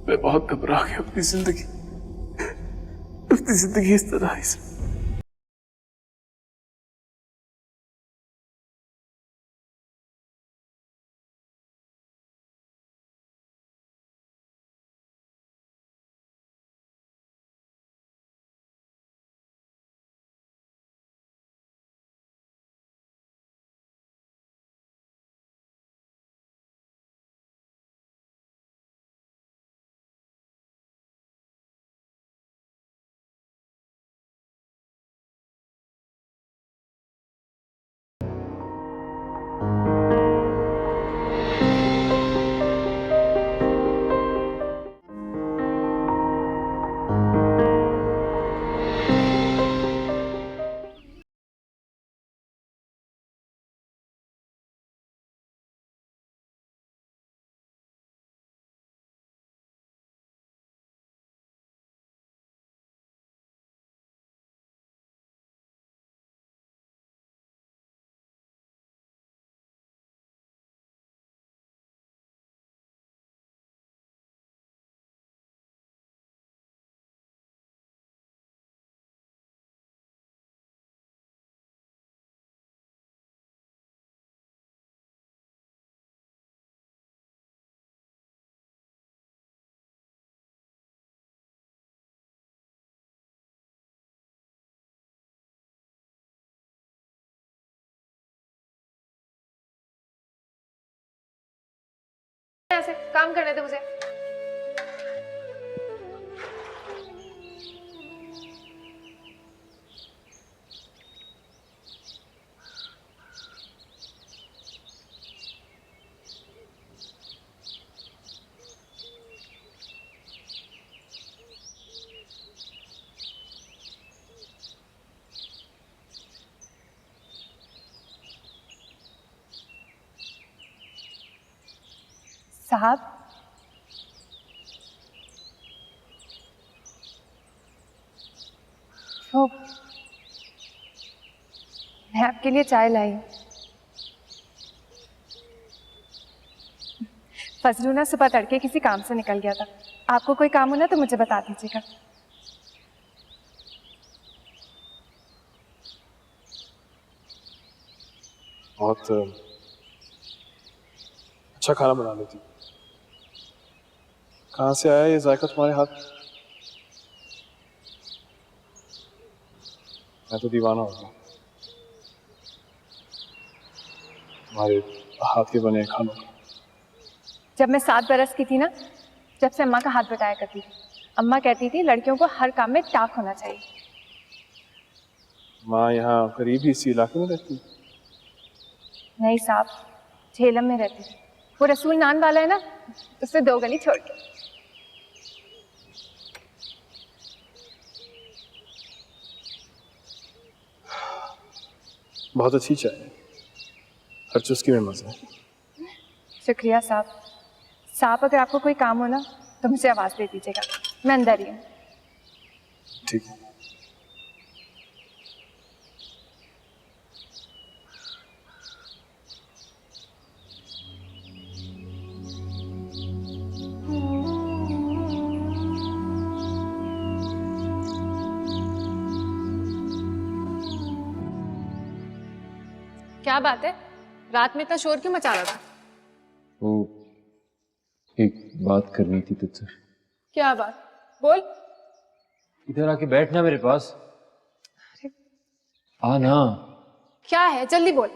मैं बहुत घबरा गया अपनी जिंदगी इस तरह से। ऐसे काम करने दे मुझे। साहब, तो मैं आपके लिए चाय लाई हूँ। फजलू ना सुबह तड़के किसी काम से निकल गया था। आपको कोई काम हो ना तो मुझे बता दीजिएगा। बहुत अच्छा खाना बना लेती। कहाँ से आया ये जायका तुम्हारे हाथ? मैं तो दीवाना हो गया तुम्हारे हाथ के बने खानों का। जब मैं 7 बरस की थी ना, जब से अम्मा का हाथ बटाया करती थी। अम्मा कहती थी लड़कियों को हर काम में टाक होना चाहिए। माँ यहाँ करीब ही इसी इलाके में रहती? नहीं साहब, झेलम में रहती थी। वो रसूल नान वाला है ना, उससे 2 गली छोड़ के। बहुत अच्छी चाय है, हर चुस्की में मजा है। शुक्रिया साहब। साहब, अगर आपको कोई काम हो ना तो मुझे आवाज दे दीजिएगा, मैं अंदर ही हूँ। ठीक है। क्या बात है, रात में इतना शोर क्यों मचा रहा था? वो एक बात करनी थी तुझसे। क्या बात? बोल। इधर आके बैठना मेरे पास। आ ना। क्या है, जल्दी बोल।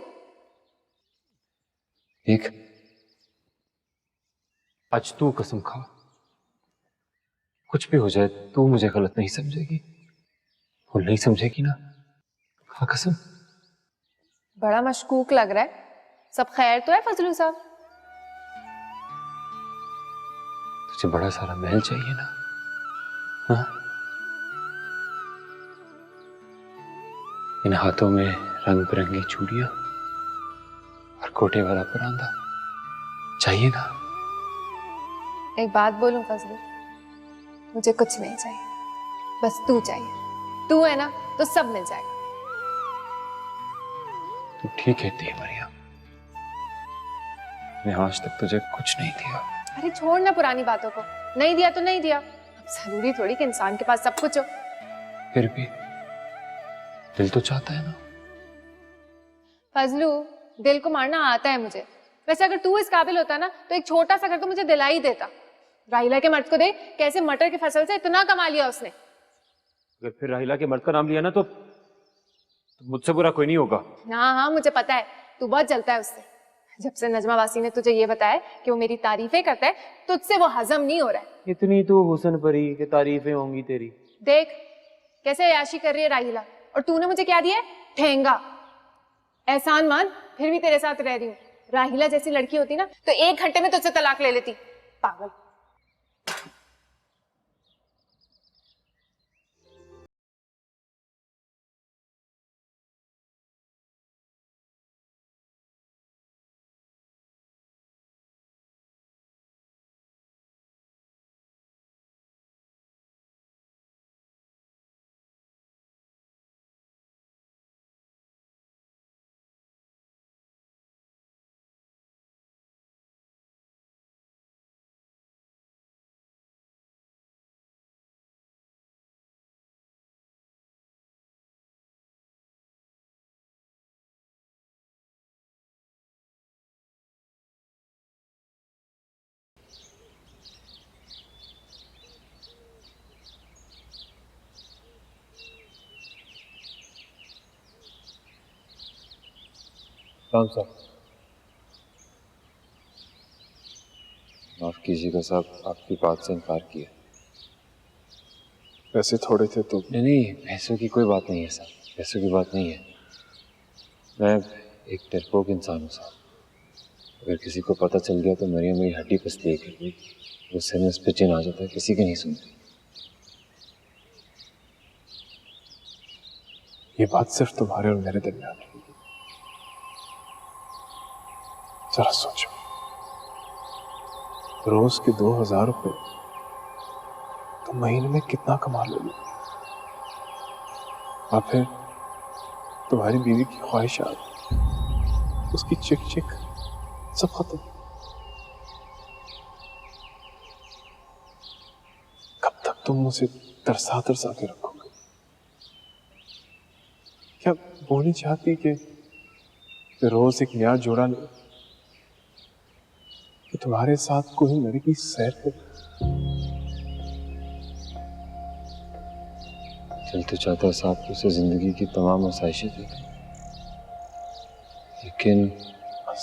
देख, आज तू कसम खा, कुछ भी हो जाए तू मुझे गलत नहीं समझेगी। भूल नहीं समझेगी ना? खा कसम। बड़ा मशकूक लग रहा है। सब खैर तो है फजलू साहब? तुझे बड़ा सारा महल चाहिए ना? हाँ? इन हाथों में रंग बिरंगी चूड़ियां और कोटे वाला परांदा चाहिए ना? एक बात बोलूं फजलू, मुझे कुछ नहीं चाहिए, बस तू चाहिए। तू है ना तो सब मिल जाएगा। तू ठीक कहती है मरियम, मैं आज तक तुझे कुछ नहीं दिया। अरे छोड़ ना पुरानी बातों को, नहीं दिया तो नहीं दिया। अब जरूरी थोड़ी कि इंसान के पास सब कुछ हो। फिर भी दिल तो चाहता है ना। फजलू, दिल को मारना आता है मुझे। वैसे अगर तू इस काबिल होता ना तो एक छोटा सा घर तो मुझे दिला ही देता। राहिला के मर्द को देख, कैसे मटर की फसल से इतना कमा लिया उसने। अगर फिर राहिला के मर्द का नाम लिया ना तो मुझसे बुरा कोई नहीं होगा। हाँ हाँ मुझे पता है, तू बहुत जलता है उससे। जब से नजमा वासी ने तुझे ये बताया कि वो मेरी तारीफें करता है, तुझसे वो हजम नहीं हो रहा है। इतनी तो हुस्न परी कि तारीफें होंगी तेरी। देख कैसे याशी कर रही है राहिला, और तूने मुझे क्या दिया है? ठेंगा। एहसान मान, फिर भी तेरे साथ रह रही हूँ। राहिला जैसी लड़की होती ना तो 1 घंटे में तुझसे तलाक ले लेती। पागल। राम साहब, माफ कीजिएगा साहब, आपकी बात से इनकार किया। पैसे थोड़े थे तो नहीं नहीं, पैसों की कोई बात नहीं है साहब, पैसों की बात नहीं है। मैं एक डरपोक इंसान हूँ साहब। अगर किसी को पता चल गया तो मरियम मेरी हड्डी पसली है कि वो सिर में उस पर चिन्ह आ जाता है, किसी की नहीं सुनती। ये बात सिर्फ तुम्हारे और मेरे दरमियान है। जरा सोचो, रोज के 2000 रुपए तो महीने में कितना कमा लोगे? और फिर तुम्हारी बीवी की ख्वाहिशात, उसकी चिक चिक सब खत्म। कब तक तुम मुझे तरसा तरसा के रखोगे? क्या वो नहीं चाहती कि रोज एक नया जोड़ा ले, कि तुम्हारे साथ कोई लड़की की सैर करे? दिल तो चाहता है साहब कि उसे जिंदगी की तमाम आसाइशें दे दूं, लेकिन बस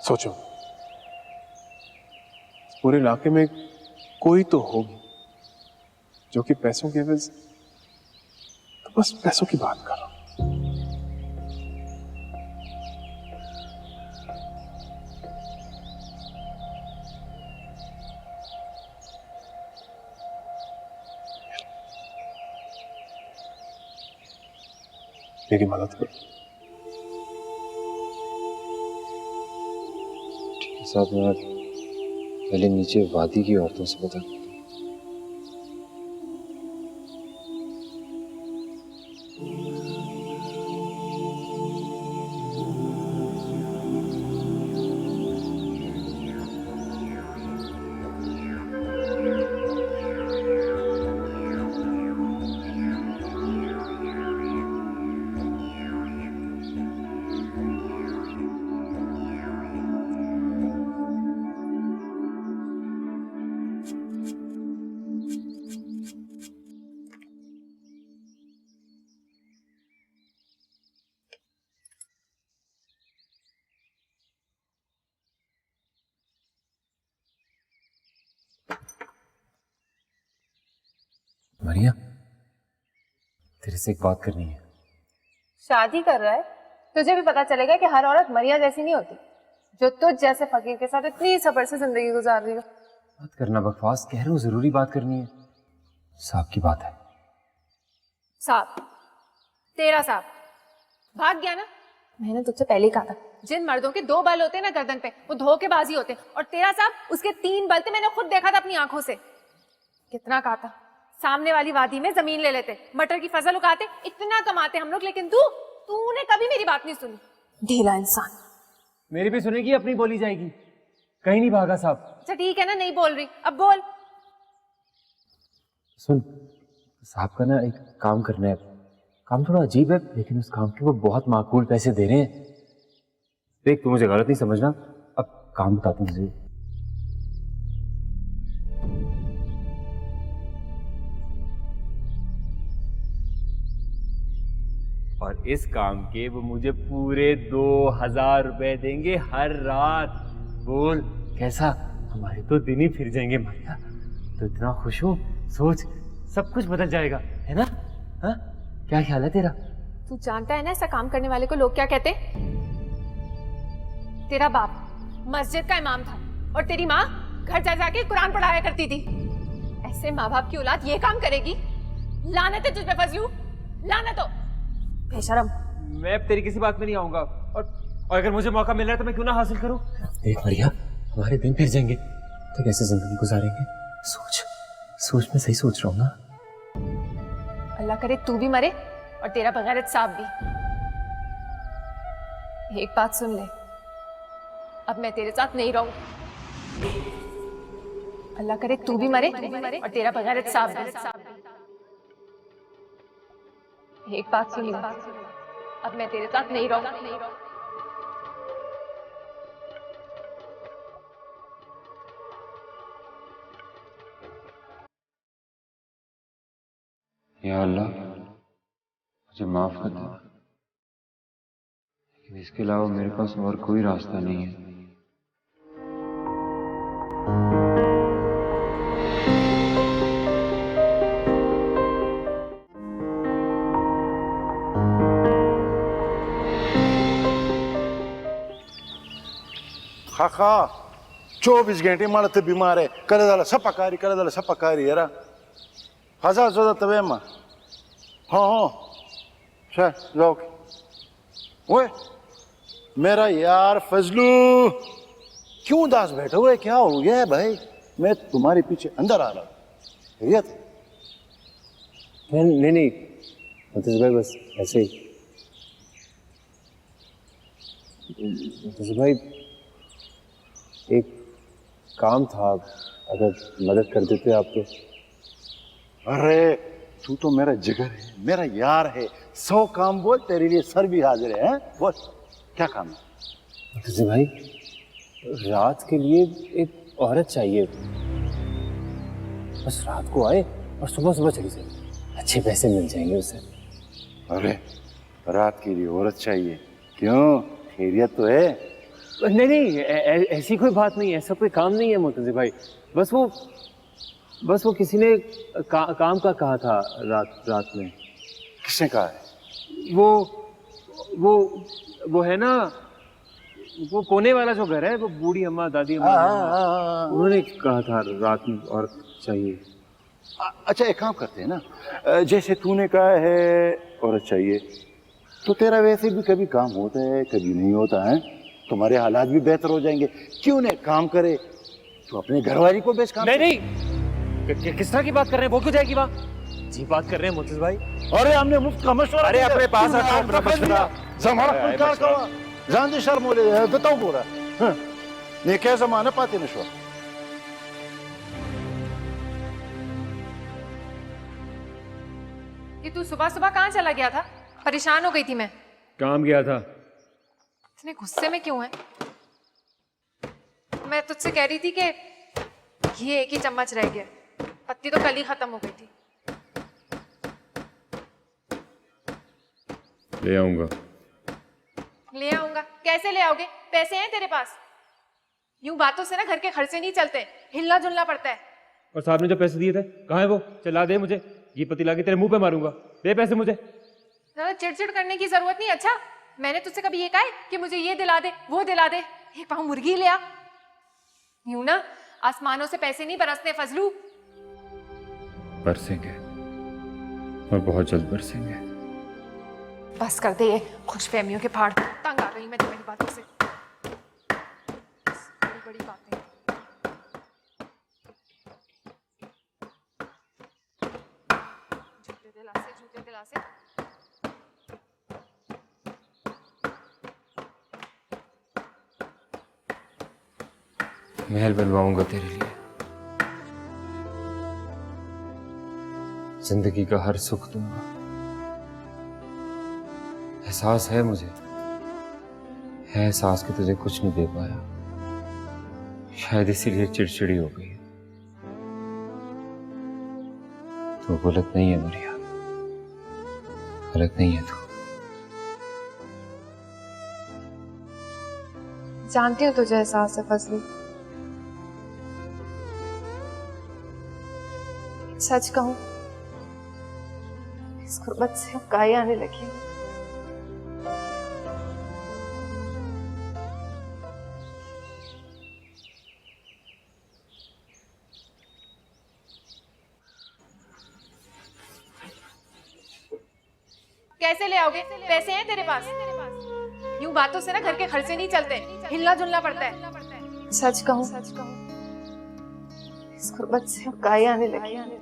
सोचो, इस पूरे इलाके में कोई तो होगी जो कि पैसों के एवज तो बस पैसों की बात कर रहा हूं। मेरी मदद करो। ठीक है साहब, मैं पहले नीचे वादी की औरतों से बता। मरियम, तेरे से एक बात करनी है। शादी कर रहा है, तुझे भी पता चलेगा कि हर औरत मरिया जैसी नहीं होती जो तुझ जैसे फकीर के साथ इतनी सब्र से जिंदगी गुजार रही हो। बात करना, बकवास कह रहा हूँ, जरूरी बात करनी है। साहब की बात है। साहब, तेरा साहब भाग गया ना। मैंने तुझसे पहले ही कहा था, जिन मर्दों के 2 बल होते हैं ना गर्दन पे, वो धोखेबाजी होते हैं। और तेरा साहब, उसके 3 बल थे, मैंने खुद देखा था अपनी आंखों से। कितना कहा था, सामने वाली वादी में जमीन ले लेते, मटर की फसल उगाते, इतना कमाते हम लोग। लेकिन तूने कभी मेरी बात नहीं सुनी। ढीला इंसान। मेरी भी सुनेगी, अपनी बोली जाएगी। कहीं नहीं भागा साहब। अच्छा ठीक है ना, नहीं बोल रही, अब बोल। सुन, साहब का ना एक काम करना है। काम थोड़ा अजीब है, लेकिन उस काम के वो बहुत माकूल पैसे दे रहे हैं। देख, तू मुझे गलत नहीं समझना, अब काम बताता हूँ तुझे। और इस काम के वो मुझे पूरे 2000 रुपए देंगे हर रात। बोल कैसा? हमारे तो दिन ही फिर जाएंगे मारिया। तो इतना खुश हूँ, सोच सब कुछ बदल जाएगा, है ना? हाँ, क्या ख्याल है तेरा? तू जानता है ना ऐसा काम करने वाले को लोग क्या कहते? तेरा बाप मस्जिद का इमाम था और तेरी माँ घर जा जाके कुरान पढ़ाया करती थी। ऐसे माँ बाप की औलाद ये काम करेगी? लानत है तुझ पे फजलू, लानत हो, बेशरम। मैं अब तेरी किसी बात में नहीं आऊंगा, और अगर मुझे मौका मिल रहा है तो मैं क्यों ना हासिल करूं? देख मरिया, हमारे दिन फिर जाएंगे तो कैसे जिंदगी गुजारेंगे? सोच सोच, मैं सही सोच रहा हूँ ना? अल्लाह करे तू भी मरे और तेरा बगैरत साहब भी। एक बात सुन ले, अब मैं तेरे साथ नहीं रहूं। अल्लाह करे तू भी मरे और तेरा बगैरत साहब भी। एक बात सुन ले, अब मैं तेरे साथ नहीं रहूं। या अल्लाह, मुझे माफ कर दे, लेकिन इसके अलावा मेरे पास और कोई रास्ता नहीं है। खाखा 24 घंटे मला ते बीमार आहे. कधी झालं सपाकारी, कधी झालं सपाकारी यारा. हजार जोदा तवे मा. हाँ चल जाओ. ओए मेरा यार फजलू, क्यों उदास बैठे हुए? क्या हो गया है भाई? मैं तुम्हारे पीछे अंदर आ रहा हूँ. खैरियत? नहीं नहीं मुंतज़िर भाई, बस ऐसे ही। मुंतज़िर भाई, एक काम था, अगर मदद कर देते आप तो। अरे तू तो मेरा जिगर है, मेरा यार है. 100 काम बोल, तेरे लिए सर भी हाजिर है. बोल क्या काम है? मुंतज़िर भाई, रात के लिए एक औरत चाहिए, बस रात को आए और सुबह सुबह चली जाए, अच्छे पैसे मिल जाएंगे उसे। अरे रात के लिए औरत चाहिए? क्यों, खैरियत तो है? नहीं नहीं, ऐसी कोई बात नहीं है, ऐसा कोई काम नहीं है मुंतज़िर भाई। बस वो किसी ने काम का कहा था रात में। किसने कहा है? वो है ना, वो कोने वाला जो घर है, वो बूढ़ी अम्मा, दादी अम्मा, उन्होंने कहा था रात में औरत चाहिए। अच्छा एक काम करते हैं ना, जैसे तूने कहा है औरत चाहिए, तो तेरा वैसे भी कभी काम होता है, कभी नहीं होता है. तुम्हारे हालात भी बेहतर हो जाएंगे. क्यों नहीं काम करे? तो अपने घरवाली को बेच काम. नहीं, किस तरह की बात कर रहे हैं? वो क्यों जाएगी वहाँ? जी बात कर रहे हैं मुंतज़िर भाई। अरे हमने मुफ्त का मशवरा. अरे अपने पास रखा है मशवरा। जमाना कोई कार का जान दे शर्म हो ले बताओ बोला. ये क्या जमाना पाते नशवा. ये तू सुबह सुबह कहाँ चला गया था? परेशान हो गई थी मैं। काम गया था। इतने गुस्से में क्यों है? मैं तुझसे कह रही थी कि ये एक ही चम्मच रह गया, पत्ती तो कल ही खत्म हो गई थी। ले आऊंगा। ले आऊंगा? कैसे ले आओगे? पैसे हैं तेरे पास? यूं बातों से ना घर के खर्चे नहीं चलते, हिलना जुलना पड़ता है। और साहब ने जो पैसे दिए थे, कहाँ है वो? चला दे मुझे, ये पतीला के तेरे मुंह पे मारूंगा। दे पैसे मुझे। ज्यादा चिड़चिड़ करने की जरूरत नहीं। अच्छा मैंने तुझसे कभी ये कहा है कि मुझे ये दिला दे, वो दिला दे? एक पाव मुर्गी ले आ। यूं ना आसमानों से पैसे नहीं बरसते फजलू। बरसेंगे और बहुत जल्द बरसेंगे। बस कर दे ये खुशफहमियों के पहाड़, तंग आ गई मैं तुम्हारी बातों से। बड़ी बड़ी बातें। झूठे दिलासे। महल बनवाऊंगा तेरे लिए, जिंदगी का हर सुख दूंगा। एहसास है मुझे, है एहसास कि तुझे कुछ नहीं दे पाया, शायद इसीलिए चिड़चिड़ी हो गई। तू गलत नहीं है मरिया, गलत नहीं है तू। जानती हूँ तुझे एहसास है फजलू। सच कहूं, इस गुर्बत से अब गाय आने लगी है। कैसे ले आओगे? पैसे हैं तेरे पास? यूं बातों से ना घर के खर्चे नहीं चलते, हिलना जुलना पड़ता है। सच कहूं, इस गुर्बत से अब गाय आने लगी है।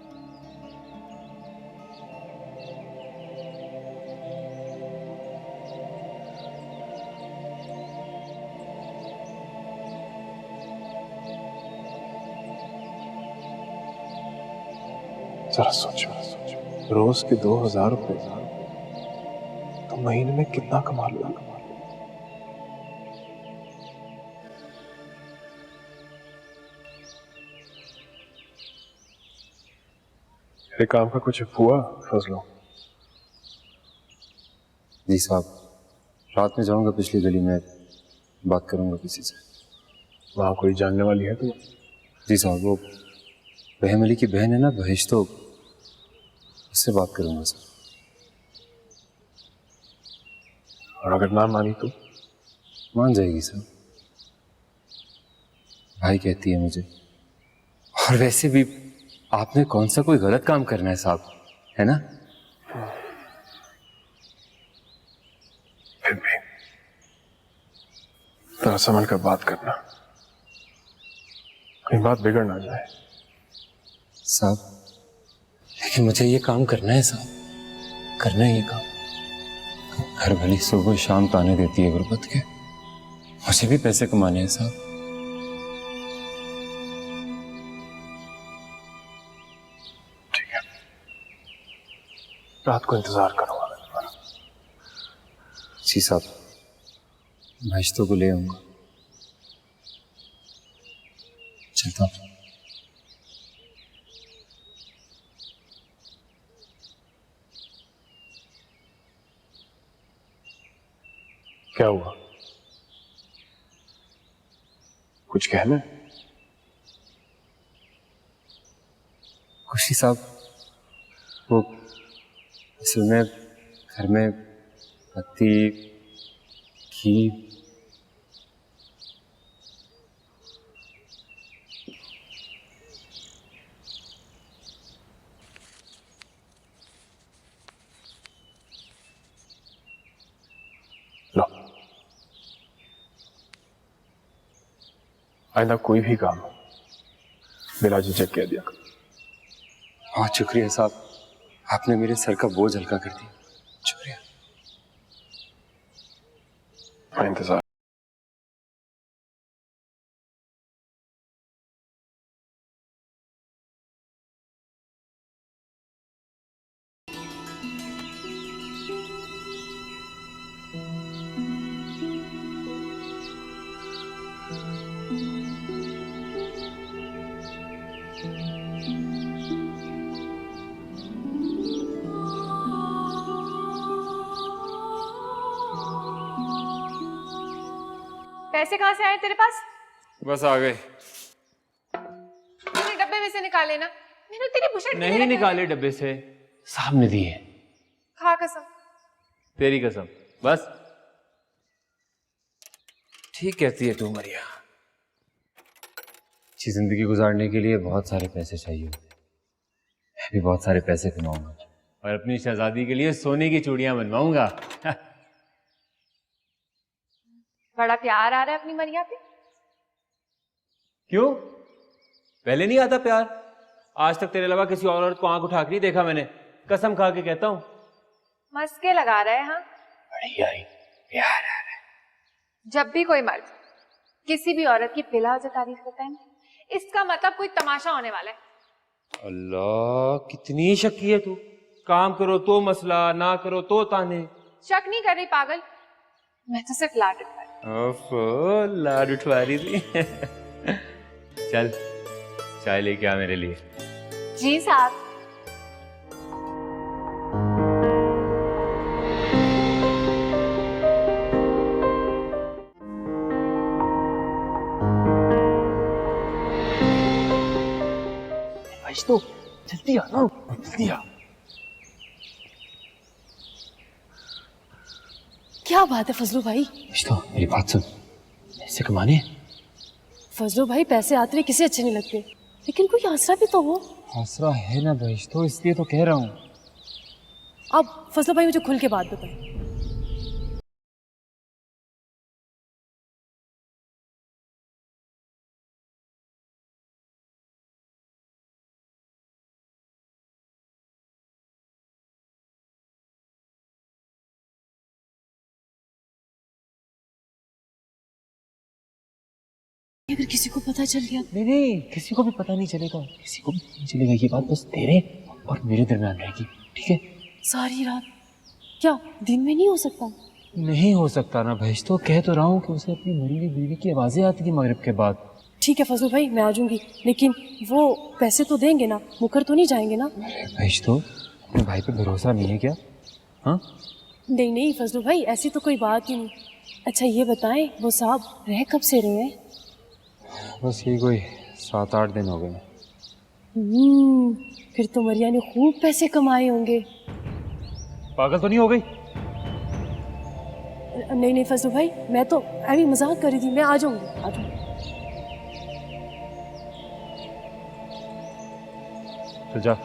जरा सोचो, रोज के 2000 रुपए तो महीने में कितना कमा लो। मेरे काम का कुछ हुआ फजलो? जी साहब, रात में जाऊंगा पिछली गली में, बात करूंगा किसी से। वहां कोई जानने वाली है तुम? जी साहब, वो बहम अली की बहन है ना बहिश, तो उससे बात करूंगा सर। और अगर ना मानी तो? मान जाएगी सर, भाई कहती है मुझे। और वैसे भी आपने कौन सा कोई गलत काम करना है साहब, है ना? फिर भी तरह समझ कर बात करना, कहीं बात बिगड़ ना जाए। साहब, लेकिन मुझे ये काम करना है साहब, करना है ये काम। घर भली सुबह शाम ताने देती है गुर्बत के, मुझे भी पैसे कमाने हैं साहब। ठीक है, रात को इंतजार करूंगा मैं तुम्हारा। जी साहब, भाइश्तों को ले आऊंगा। चलता हूं। क्या हुआ? कुछ कहना है? खुशी साहब, वो असल में घर में पत्ती घी लो, आइंदा कोई भी काम बिना झिझक कह दिया करो। बहुत शुक्रिया साहब, आपने मेरे सर का बोझ हल्का कर दिया, शुक्रिया। मैं इंतजार। पैसे कहाँ से आए तेरे पास? बस आ गए। तूने डब्बे में से निकाले ना? मैंने तेरी बुशर्ट नहीं निकाले डब्बे से, साहब ने दिए। खा कसम। तेरी कसम। बस ठीक कहती है तू मरिया। अच्छी जिंदगी गुजारने के लिए बहुत सारे पैसे चाहिए होते हैं। मैं भी बहुत सारे पैसे कमाऊंगा और अपनी शहजादी के लिए सोने की चूड़ियां बनवाऊंगा। बड़ा प्यार आ रहा है अपनी मरिया पे। क्यों? पहले नहीं आता प्यार? आज तक तेरे अलावा किसी और औरत को आंख उठा के नहीं देखा मैंने, कसम खा के कहता हूँ। मस्के लगा रहा है। हाँ, बढ़िया ही प्यार आ रहा है। जब भी कोई मर्द किसी भी औरत की बिला वजह तारीफ करता है ना, इसका मतलब कोई तमाशा होने वाला है। अल्लाह, कितनी शक्की है तू। काम करो तो मसला, ना करो तो ताने। शक नहीं कर रही पागल, मैं तो सिर्फ लाड उठा रही। ओफो, लाड उठवा रही थी। चल चाय लेके आ मेरे लिए। जी साहब। तो जल्दी आ ना, जल्दी आ। क्या बात है फजलू भाई? तो मेरी बात सुन, पैसे कमाने हैं। फजलू भाई, पैसे आते हुए किसे अच्छे नहीं लगते, लेकिन कोई आसरा भी तो हो। आसरा है ना भाई, तो इसलिए तो कह रहा हूँ। अब फजलू भाई मुझे खुल के बात बताएं। अगर किसी को पता चल गया? नहीं नहीं, किसी को भी पता नहीं चलेगा, किसी को भी नहीं चलेगा। ये बात बस तेरे और मेरे दरमियान रहेगी, ठीक है? सारी रात? क्या दिन में नहीं हो सकता? नहीं हो सकता ना भाई, तो कह तो रहा हूँ कि उसे अपनी मरी हुई बीवी की आवाजें आती थी मगरिब के बाद। ठीक है फजलू भाई, मैं आ जाऊंगी, लेकिन वो पैसे तो देंगे ना, मुकर तो नहीं जाएंगे ना? भाई तो अपने भाई पे भरोसा नहीं है क्या? हाँ नहीं नहीं फजलू भाई, ऐसी तो कोई बात ही नहीं। अच्छा ये बताएं, वो साहब रह कब से रहे हैं? बस ये कोई 7-8 दिन हो गए। फिर तो मरिया ने खूब पैसे कमाए होंगे। पागल तो नहीं हो गई? नहीं नहीं फजलू भाई, मैं तो अभी मजाक कर रही थी, मैं आ जाऊंगी, आ जाऊंगी। तो जा।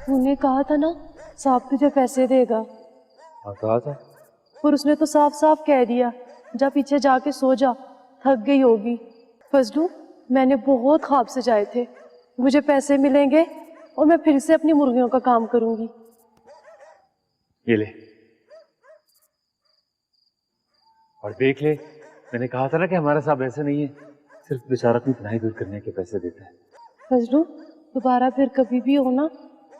तूने कहा था ना साहब तुझे पैसे देगा, हाँ कहा था। और उसने तो साफ साफ कह दिया जा पीछे जाके सो जा, थक गई होगी। फजलू, मैंने बहुत ख्वाब सजाए थे, मुझे पैसे मिलेंगे और मैं फिर से अपनी मुर्गियों का काम करूंगी। ये ले। और देख ले, मैंने कहा था ना कि हमारा साहब ऐसा नहीं है, सिर्फ बेचारा अपनी पढ़ाई दूर करने के पैसे देता है। फजलू दोबारा फिर कभी भी हो ना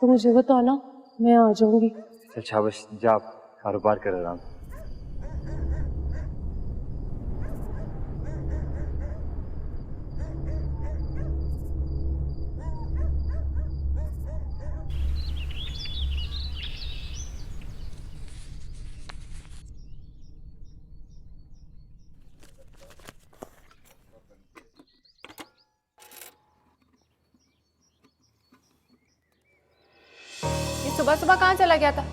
तो मुझे बताना, मैं आ जाऊंगी। चल शाबाश, जा आप कारोबार कर आराम। ये सुबह सुबह कहाँ चला गया था?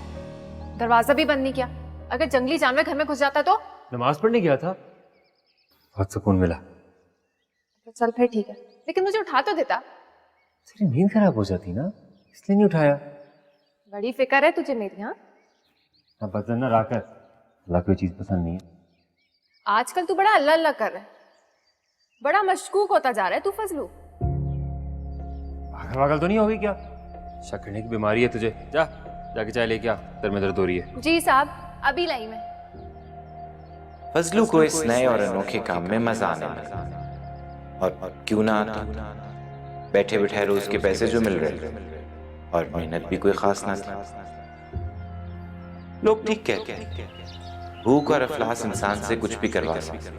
दरवाजा भी बंद नहीं किया। अगर जंगली जानवर घर में घुस जाता तो? नमाज पढ़ने गया था, बहुत सुकून मिला। तो चल फिर ठीक है, लेकिन मुझे उठा तो देता। तेरी नींद खराब हो जाती ना, इसलिए नहीं उठाया। बड़ी फिक्र है तुझे मेरी। हाँ, अब बदन ना राकर, अल्लाह कोई चीज पसंद नहीं है। आजकल तू बड़ा अल्लाह अल्लाह कर रहा है, बड़ा मशकूक होता जा रहा है तू फजलू। पागल वागल तो नहीं होगी क्या? शक करने की बीमारी है तुझे। जा जाके चाय लेके आ, सर में दर्द हो रही है। जी साहब, अभी लाई मैं। फजलू को इस नए और अनोखे काम में मजा आने लगा, और क्यों ना आता, बैठे बैठे रोज के पैसे जो मिल रहे और मेहनत भी कोई खास ना थी। लोग ठीक कहते हैं, भूख और अफलास इंसान से कुछ भी करवा सकते।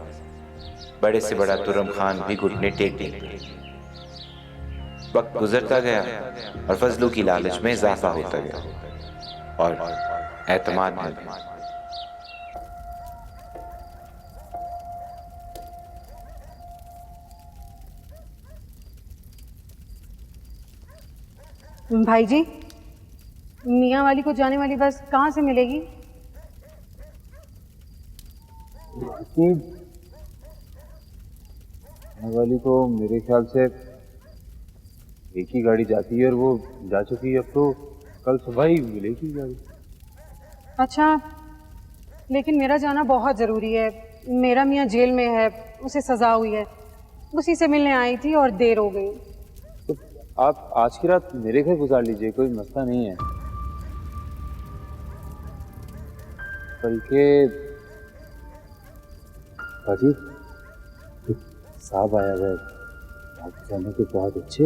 बड़े से बड़ा तुरम खान भी घुटने टेक देते। वक्त गुजरता गया और फजलू की लालच में इजाफा होता गया और एतमाद में भी। भाई जी, मियाँ वाली को जाने वाली बस कहाँ से मिलेगी? वाली को मेरे ख्याल से एक ही गाड़ी जाती है और वो जा चुकी है। अब तो कल सुबह ही मिलेगी गाड़ी। अच्छा, लेकिन मेरा जाना बहुत ज़रूरी है। मेरा मियाँ जेल में है, उसे सज़ा हुई है, उसी से मिलने आई थी और देर हो गई। तो आप आज की रात मेरे घर गुजार लीजिए, कोई मसला नहीं है। बल्कि भाजी साहब आया हुआ है, आप जाने के बहुत अच्छे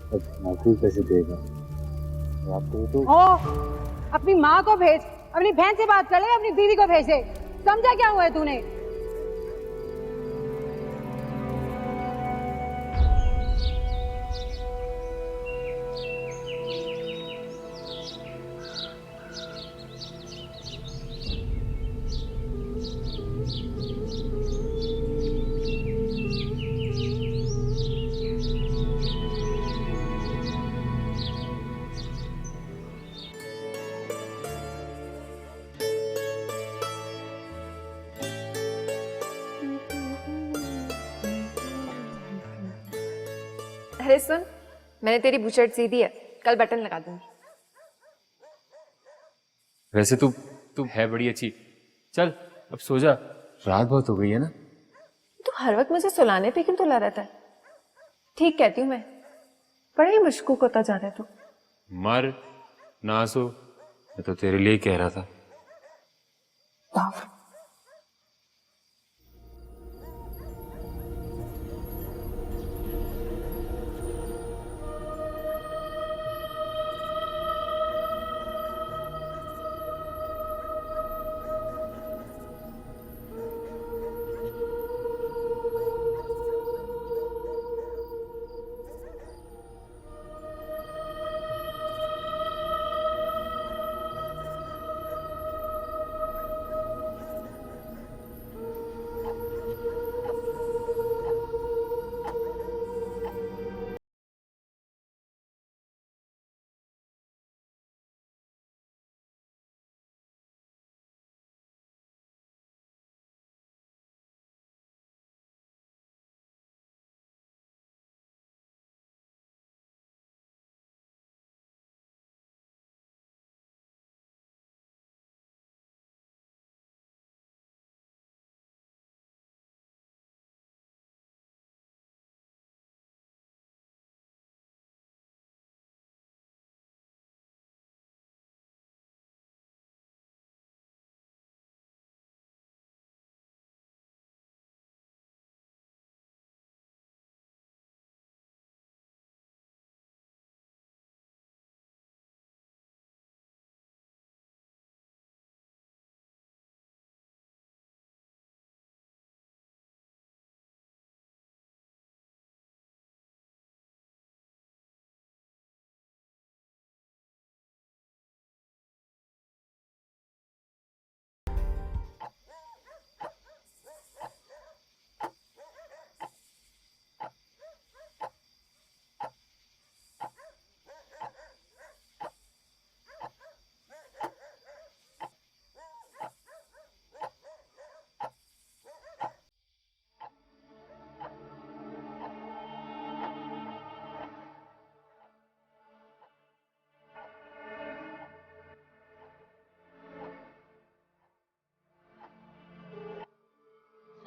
और नौकरी कैसे देगा आपको तो। अपनी माँ को भेज, अपनी बहन से बात कर ले, अपनी दीदी को भेज दे। समझा क्या हुआ है तूने? अरे सुन, मैंने तेरी बुशर्ट सी दी है, कल बटन लगा दूंगी। वैसे तू है बड़ी अच्छी। चल अब सो जा, रात बहुत हो गई है ना। तू हर वक्त मुझे सुलाने पे क्यों तुला रहता है? ठीक कहती हूँ मैं, बड़ा ही मशकूक होता जा रहा है तू। मर ना सो, मैं तो तेरे लिए कह रहा था।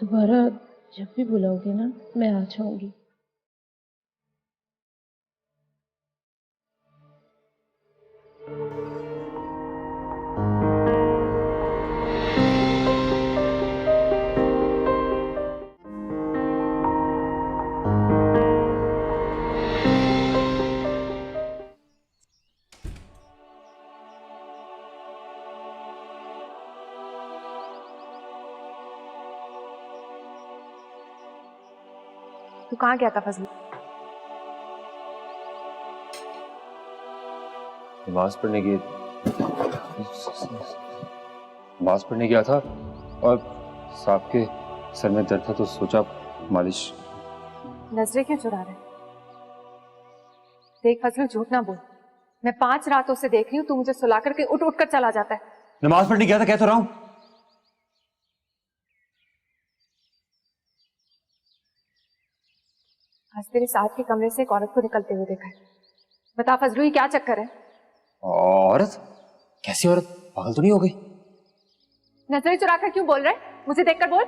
दोबारा जब भी बुलाओगे ना मैं आ जाऊंगी। तू कहाँ गया था फजलू? नमाज पढ़ने गया था और सांप के सर में दर्द था तो सोचा मालिश। नजरें क्यों चुरा रहे? देख फजलू, झूठ ना बोल। मैं 5 रातों से देख रही हूँ, तू मुझे सुला करके उठ उठ कर चला जाता है। नमाज पढ़ने गया था, कह तो रहा हूं। आज तेरे साथ के कमरे से एक औरत को निकलते हुए देखा है। बता फजलू, ये क्या चक्कर है? औरत? कैसी औरत? पागल तो नहीं हो गई? नजरें चुरा कर क्यों बोल रहा है? मुझे देखकर बोल।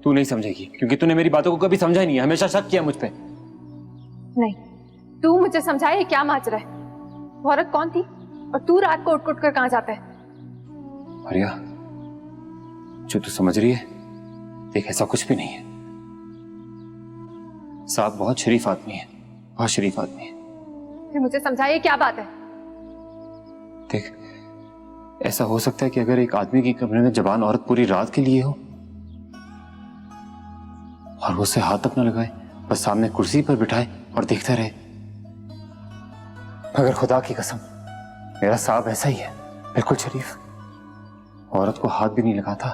तू नहीं समझेगी क्योंकि तूने मेरी बातों को कभी समझा ही नहीं है, हमेशा शक किया मुझ पे। नहीं, तू मुझे समझाए क्या माजरा है? वो औरत कौन थी और तू रात को उठ उठ कर कहां जाता है? आर्या, जो तू समझ रही है देख, ऐसा कुछ भी नहीं है। साहब बहुत शरीफ आदमी है, बहुत शरीफ आदमी है। फिर मुझे समझाइए क्या बात है? देख, ऐसा हो सकता है कि अगर एक आदमी के कमरे में जवान औरत पूरी रात के लिए हो और वो उसे हाथ तक न लगाए, बस सामने कुर्सी पर बिठाए और देखता रहे। मगर खुदा की कसम, मेरा साहब ऐसा ही है, बिल्कुल शरीफ। औरत को हाथ भी नहीं लगाता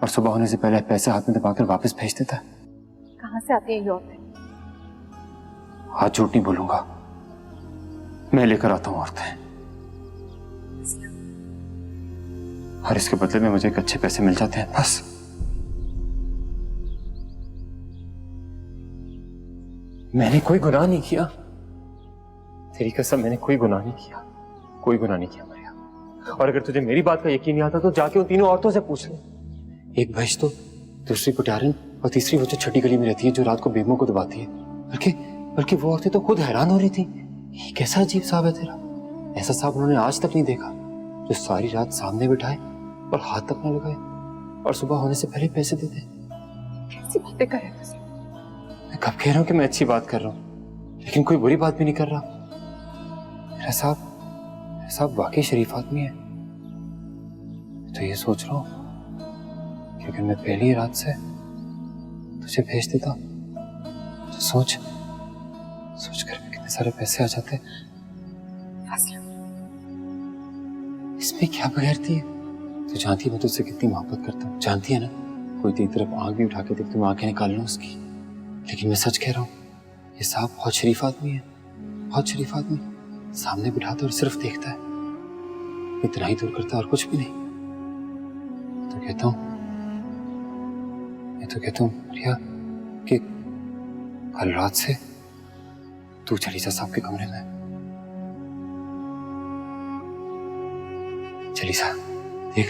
और सुबह होने से पहले पैसे हाथ में दबाकर वापस भेज देता है। कहां से आती है ये औरतें? आज झूठ नहीं बोलूंगा, मैं लेकर आता हूं औरतें, और इसके बदले में मुझे एक अच्छे पैसे मिल जाते हैं बस। मैंने कोई गुनाह नहीं किया, तेरी कसम, मैंने कोई गुनाह नहीं किया, कोई गुनाह नहीं किया मरिया। और अगर तुझे मेरी बात का यकीन नहीं आता तो जाके उन तीनों औरतों से पूछ ले। एक बहिश तो, दूसरी पुटारन और तीसरी वो जो छठी गली में रहती है जो रात को बेगमों को दबाती है। बल्कि वो औरतें तो खुद हैरान हो रही थी, ये कैसा अजीब साहब है तेरा। ऐसा साहब उन्होंने आज तक नहीं देखा जो सारी रात सामने बिठाए और हाथ तक न लगाए और सुबह होने से पहले पैसे दे दे। कैसी बातें कर रहे हो? मैं कब कह रहा हूं कि मैं अच्छी बात कर रहा हूं, लेकिन कोई बुरी बात भी नहीं कर रहा। मेरा साहब वाकई शरीफ आदमी है। तो ये सोच रहा हूं कि अगर मैं पहली रात से तुझे भेज देता तो सोच कर कितने सारे पैसे आ जाते। इसमें क्या बगैरती है? तू जानती है मैं तुझसे कितनी मोहब्बत करता हूँ, जानती है ना। कोई तेरी तरफ आंख भी उठा के देख तो मैं आंखें निकाल लूं उसकी। लेकिन मैं सच कह रहा हूँ, ये साहब बहुत शरीफ आदमी है, बहुत शरीफ आदमी। सामने बिठाता और सिर्फ देखता है, इतना ही दूर करता और कुछ भी नहीं। मैं तो कहता हूँ रिया कि कल रात से तू चली जा साहब के कमरे में। चली जा, देख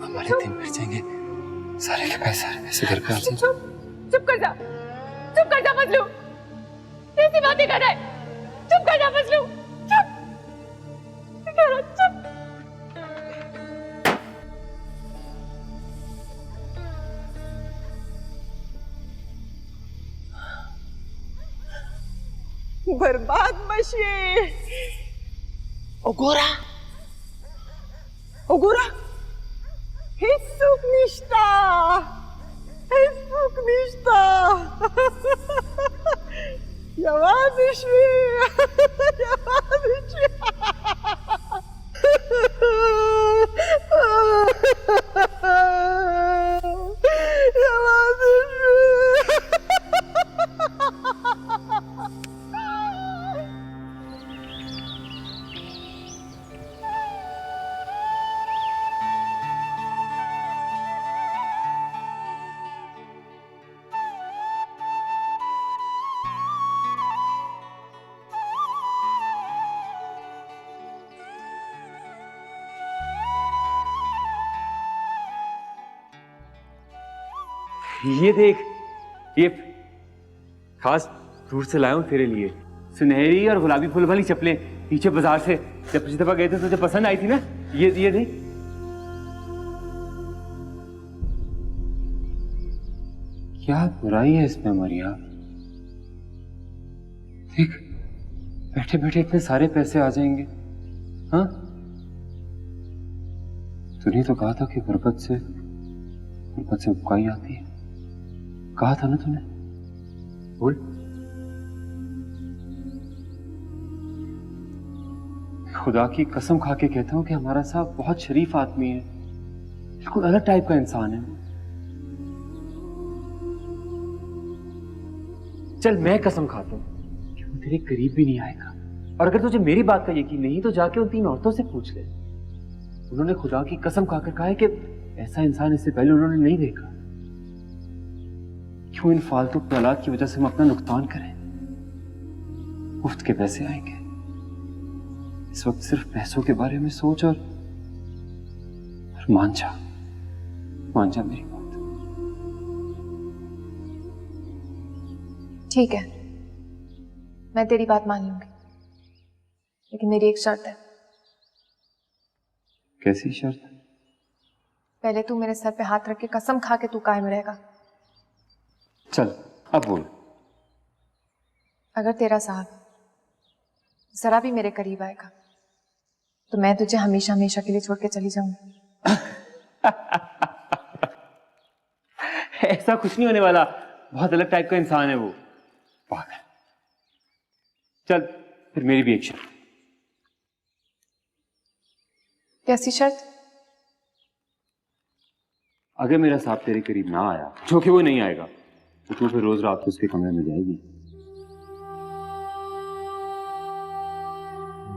हमारे दिन मिट जाएंगे, सारे के पैसे घर पे आ जाएंगे। चुप कर जा फजलू, कैसी बातें कर रहा है? चुप कर जा फजलू, चुप। बर्बाद machine. Ogora, hiszuk nista, Yavaş mi? ये देख, ये खास दूर से लाया हूं तेरे लिए, सुनहरी और गुलाबी फूल वाली चप्पलें, पीछे बाजार से जब पिछली दफा गए थे तुझे पसंद आई थी ना। ये देख। क्या बुराई है इसमें मरिया? देख, बैठे बैठे इतने सारे पैसे आ जाएंगे। हाँ, तूने तो कहा था कि गुर्बत से उपकाई आती है, कहा था ना तूने? बोल। खुदा की कसम खा के कहता हूं कि हमारा साहब बहुत शरीफ आदमी है, बिल्कुल अलग टाइप का इंसान है। चल मैं कसम खाता हूं कि वो तेरे करीब भी नहीं आएगा, और अगर तुझे मेरी बात का यकीन नहीं तो जाके उन 3 औरतों से पूछ ले। उन्होंने खुदा की कसम खाकर कहा है कि ऐसा इंसान इससे पहले उन्होंने नहीं देखा। क्यों इन फालतू ख्यालात की वजह से हम अपना नुकसान करें? मुफ्त के पैसे आएंगे। इस वक्त सिर्फ पैसों के बारे में सोच और मान जा मेरी बात। ठीक है, मैं तेरी बात मान लूंगी, लेकिन मेरी एक शर्त है। कैसी शर्त? पहले तू मेरे सर पे हाथ रख के कसम खा के तू कायम रहेगा। चल अब बोल। अगर तेरा साहब जरा भी मेरे करीब आएगा तो मैं तुझे हमेशा हमेशा के लिए छोड़ के चली जाऊंगी। ऐसा कुछ नहीं होने वाला, बहुत अलग टाइप का इंसान है वो, पागल। चल फिर मेरी भी एक शर्त। कैसी शर्त? अगर मेरा साहब तेरे करीब ना आया, जो कि वो नहीं आएगा, तो तू फिर रोज रात को उसके कमरे में जाएगी।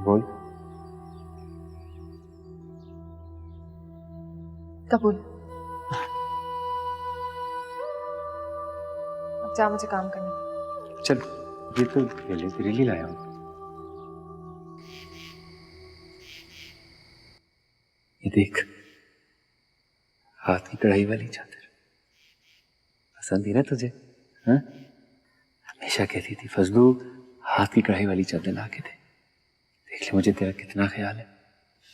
बोल। कबूल। अब जा, मुझे काम करना है। चल, ये तो तेरे लिए लाया हूं। ये देख, हाथ की कढ़ाई वाली चादर पसंद ही ना तुझे? हाँ, हमेशा कहती थी फजलू हाथ की कढ़ाई वाली चादर ला के दे। देख ले मुझे तेरा कितना ख्याल है।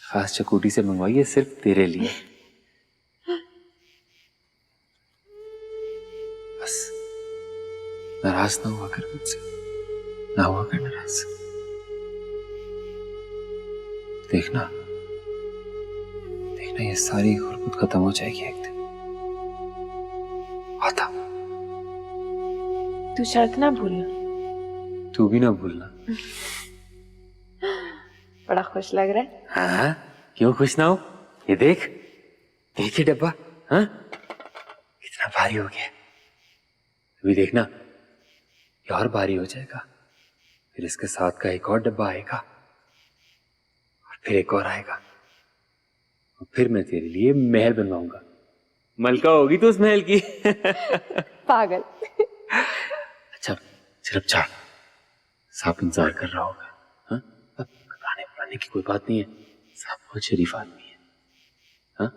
खास चकोटी से मंगवाई है सिर्फ तेरे लिए। बस नाराज ना हुआ कर मुझसे, ना हुआ कर नाराज। देखना ये सारी गुर्बत खत्म हो जाएगी एक दिन। आता, तू शर्त ना भूलना। तू भी ना भूलना। बड़ा खुश लग रहा है। हाँ, क्यों खुश ना हो? ये देख ये डब्बा, हाँ कितना भारी हो गया। अभी देखना ये और भारी हो जाएगा, फिर इसके साथ का एक और डब्बा आएगा, और फिर एक और आएगा, और फिर मैं तेरे लिए महल बनवाऊंगा। मलका होगी तो उस महल की। पागल। अच्छा चल अब जा, साहब इंतजार कर रहा होगा। हाँ, अब घबराने की कोई बात नहीं है, साहब बहुत शरीफ आदमी है। हाँ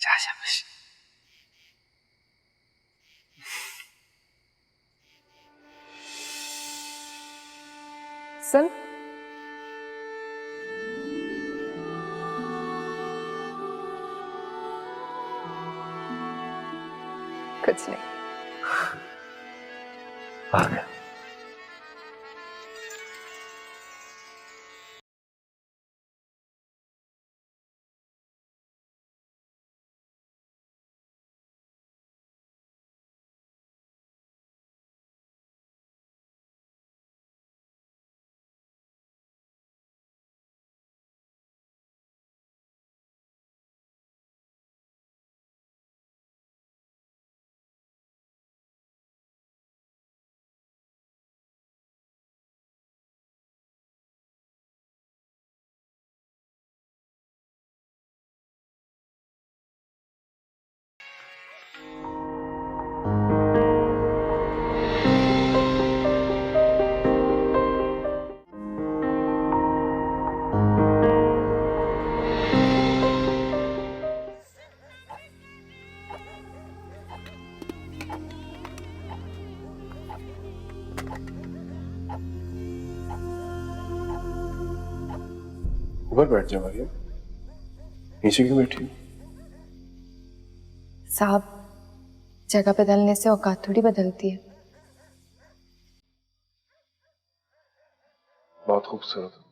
जा शाबाश। सुन, कुछ नहीं। आ गया। ऊपर बैठ जा मरियम, नीचे क्यों बैठी हो? साहब, जगह बदलने से औकात थोड़ी बदलती है। बहुत खूबसूरत हो।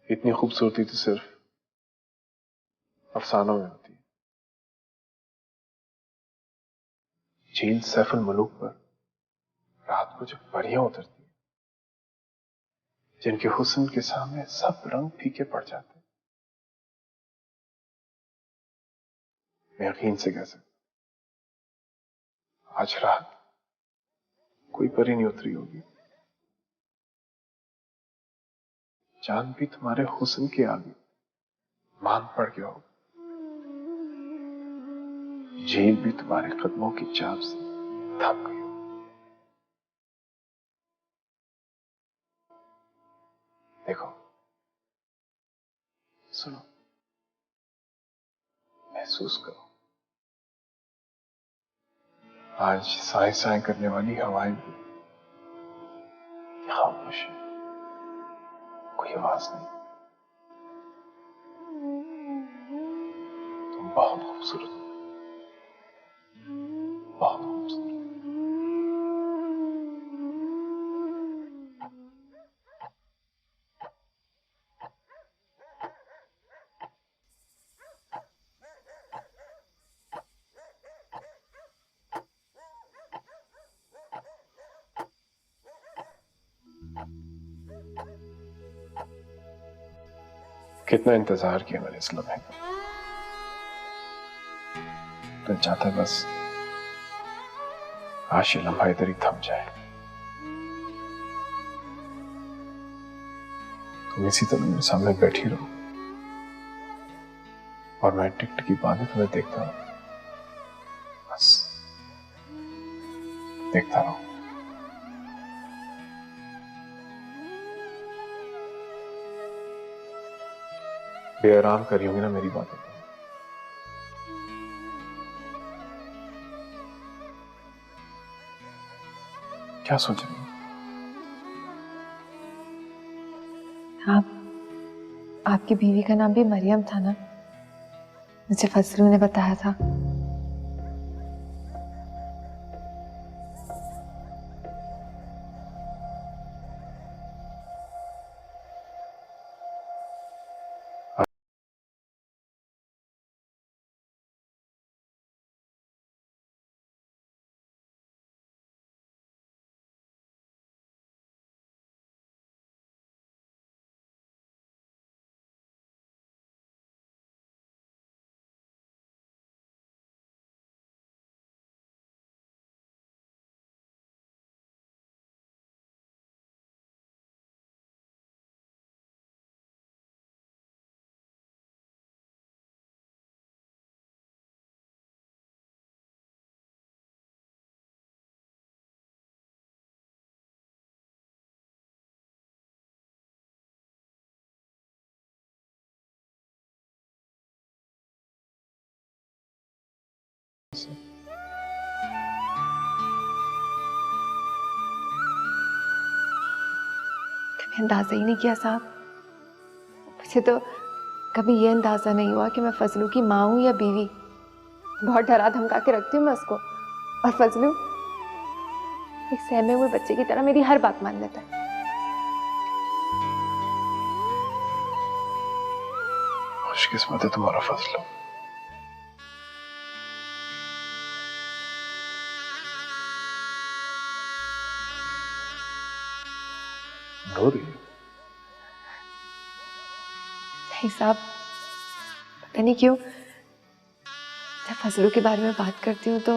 इतनी खूबसूरती तो सिर्फ अफसानों में होती है। झील सैफुल मलूक पर रात को जब परियां उतरती हैं, जिनके हुस्न के सामने सब रंग फीके पड़ जाते हैं, मैं यकीन से कह सकता आज रात कोई परी नहीं उतरी होगी। चांद भी तुम्हारे हुस्न के आगे मान पड़ गया होगा। झील भी तुम्हारे कदमों की चाप से थक गई हो। देखो, सुनो, महसूस करो। आज साए साए करने वाली हवाएं भी खामोश है, कोई आवाज नहीं। तुम बहुत खूबसूरत हो, बहुत खूबसूरत। कितना इंतजार किया मैंने इस लम्हे का। दिल चाहता है बस आज ये लम्हा इधर ही थम जाए। तुम इसी तरह मेरे सामने बैठी रहो और मैं टिकट की बातें तुम्हें देखता रहूं, बस देखता रहूं। बेआराम करी होंगी ना मेरी बातें। क्या सोच रही हो? आपकी बीवी का नाम भी मरियम था ना? मुझे फजलू ने बताया था। कभी अंदाजा ही नहीं किया साहब। मुझे तो कभी ये अंदाजा नहीं हुआ कि मैं फजलू की माँ हूं या बीवी। बहुत डरा धमका के रखती हूँ मैं उसको, और फजलू एक सहमे हुए बच्चे की तरह मेरी हर बात मान लेता है। खुशकिस्मत है तुम्हारा फजलू। रो रही हो? नहीं साहब, पता नहीं क्यों जब फजलू के बारे में बात करती हूँ तो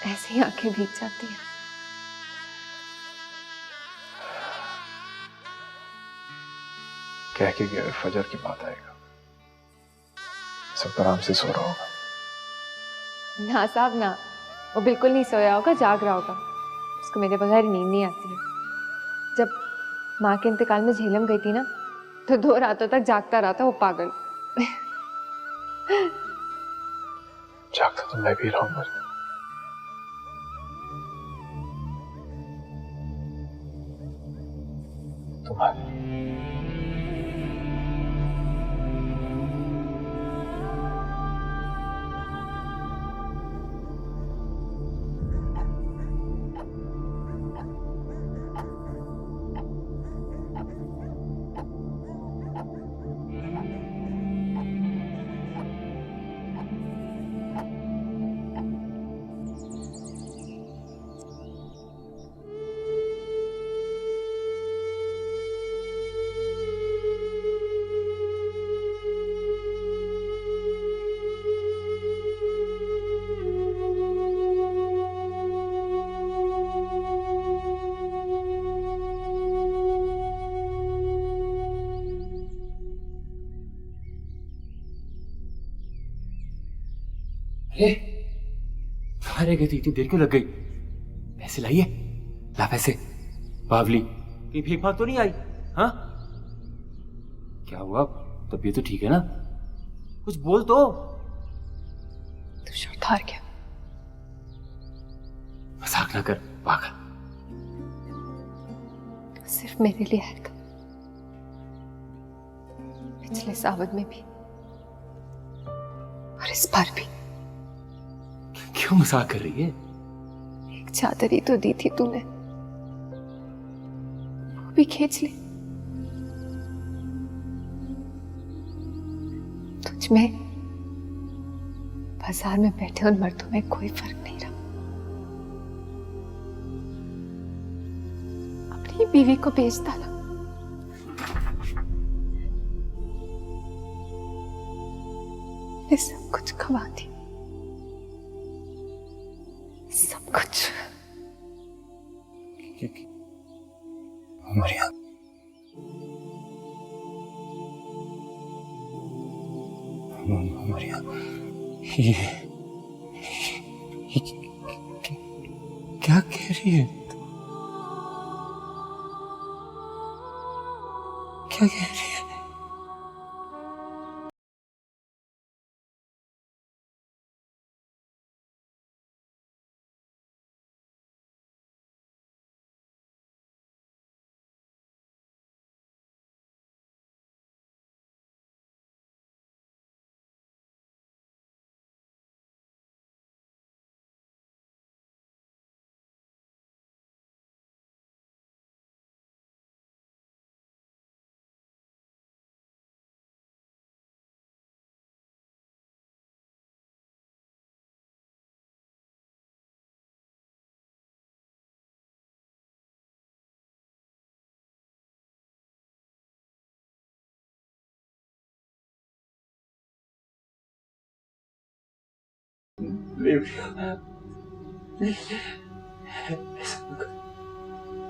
ऐसे ही आंखें भीग जाती हैं। कह के गया फजर की बात आएगा, सब आराम से सो रहा होगा। ना साहब ना, वो बिल्कुल नहीं सोया होगा, जाग रहा होगा। उसको मेरे बगैर नींद नहीं आती है। जब माँ के इंतकाल में झेलम गई थी ना, तो 2 रातों तक जागता रहा था वो पागल। जागता तो मैं भी रहूंगा। कहाँ रह गई थी? इतनी देर क्यों लग गई? पैसे लाइए, ला पैसे। बावली कहीं भीख भाग तो नहीं आई? हाँ क्या हुआ? तबीयत तो ठीक है ना? कुछ बोल तो। तू शर्त हार गया। मजाक ना कर पागल। सिर्फ मेरे लिए है। पिछले सावन में भी और इस बार भी। क्यों मजाक कर रही है? एक चादर ही तो दी थी तूने, वो भी खींच ली। तुझ में बाजार में बैठे उन मर्दों में कोई फर्क नहीं रहा। अपनी बीवी को बेच डाला। मैं सब कुछ खवा दी, सब कुछ। मरिया, मरिया, ये क्या कह रही है? क्या कह रही है?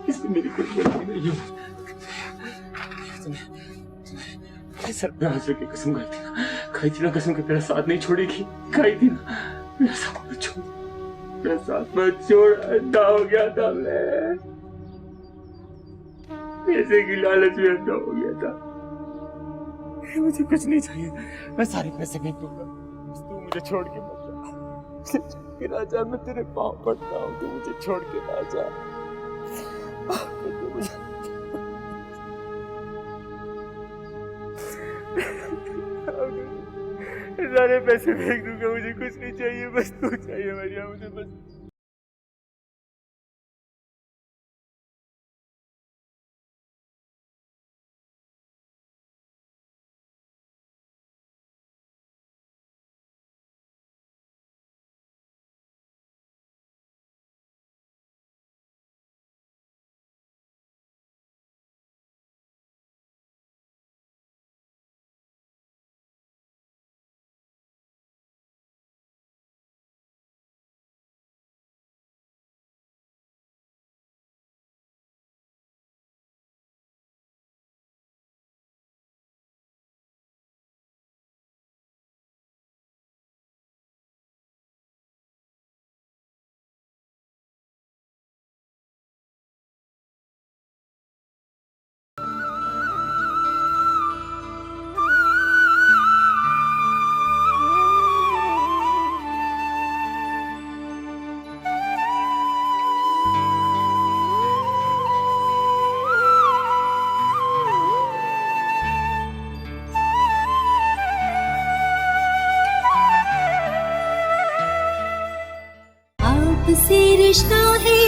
इसमें मेरी कोई गलती नहीं है। सर पे हाथ रख के कसम खाई थी ना कसम के मेरा साथ नहीं छोड़ेगी। खाई थी ना, मेरा साथ मत छोड़, मेरा साथ मत छोड़। अंधा हो गया था मैं, पैसे की लालच में अंधा हो गया था। मुझे कुछ नहीं चाहिए, मैं सारे पैसे भेज दूंगा। तू मुझे छोड़ के मत जा, राजा मैं तेरे पाँव पड़ता हूँ, तू मुझे छोड़ के ना जा। सारे पैसे फेंक दूंगा, मुझे कुछ नहीं चाहिए, बस तू चाहिए मरिया, मुझे बस। आपसे रिश्ता है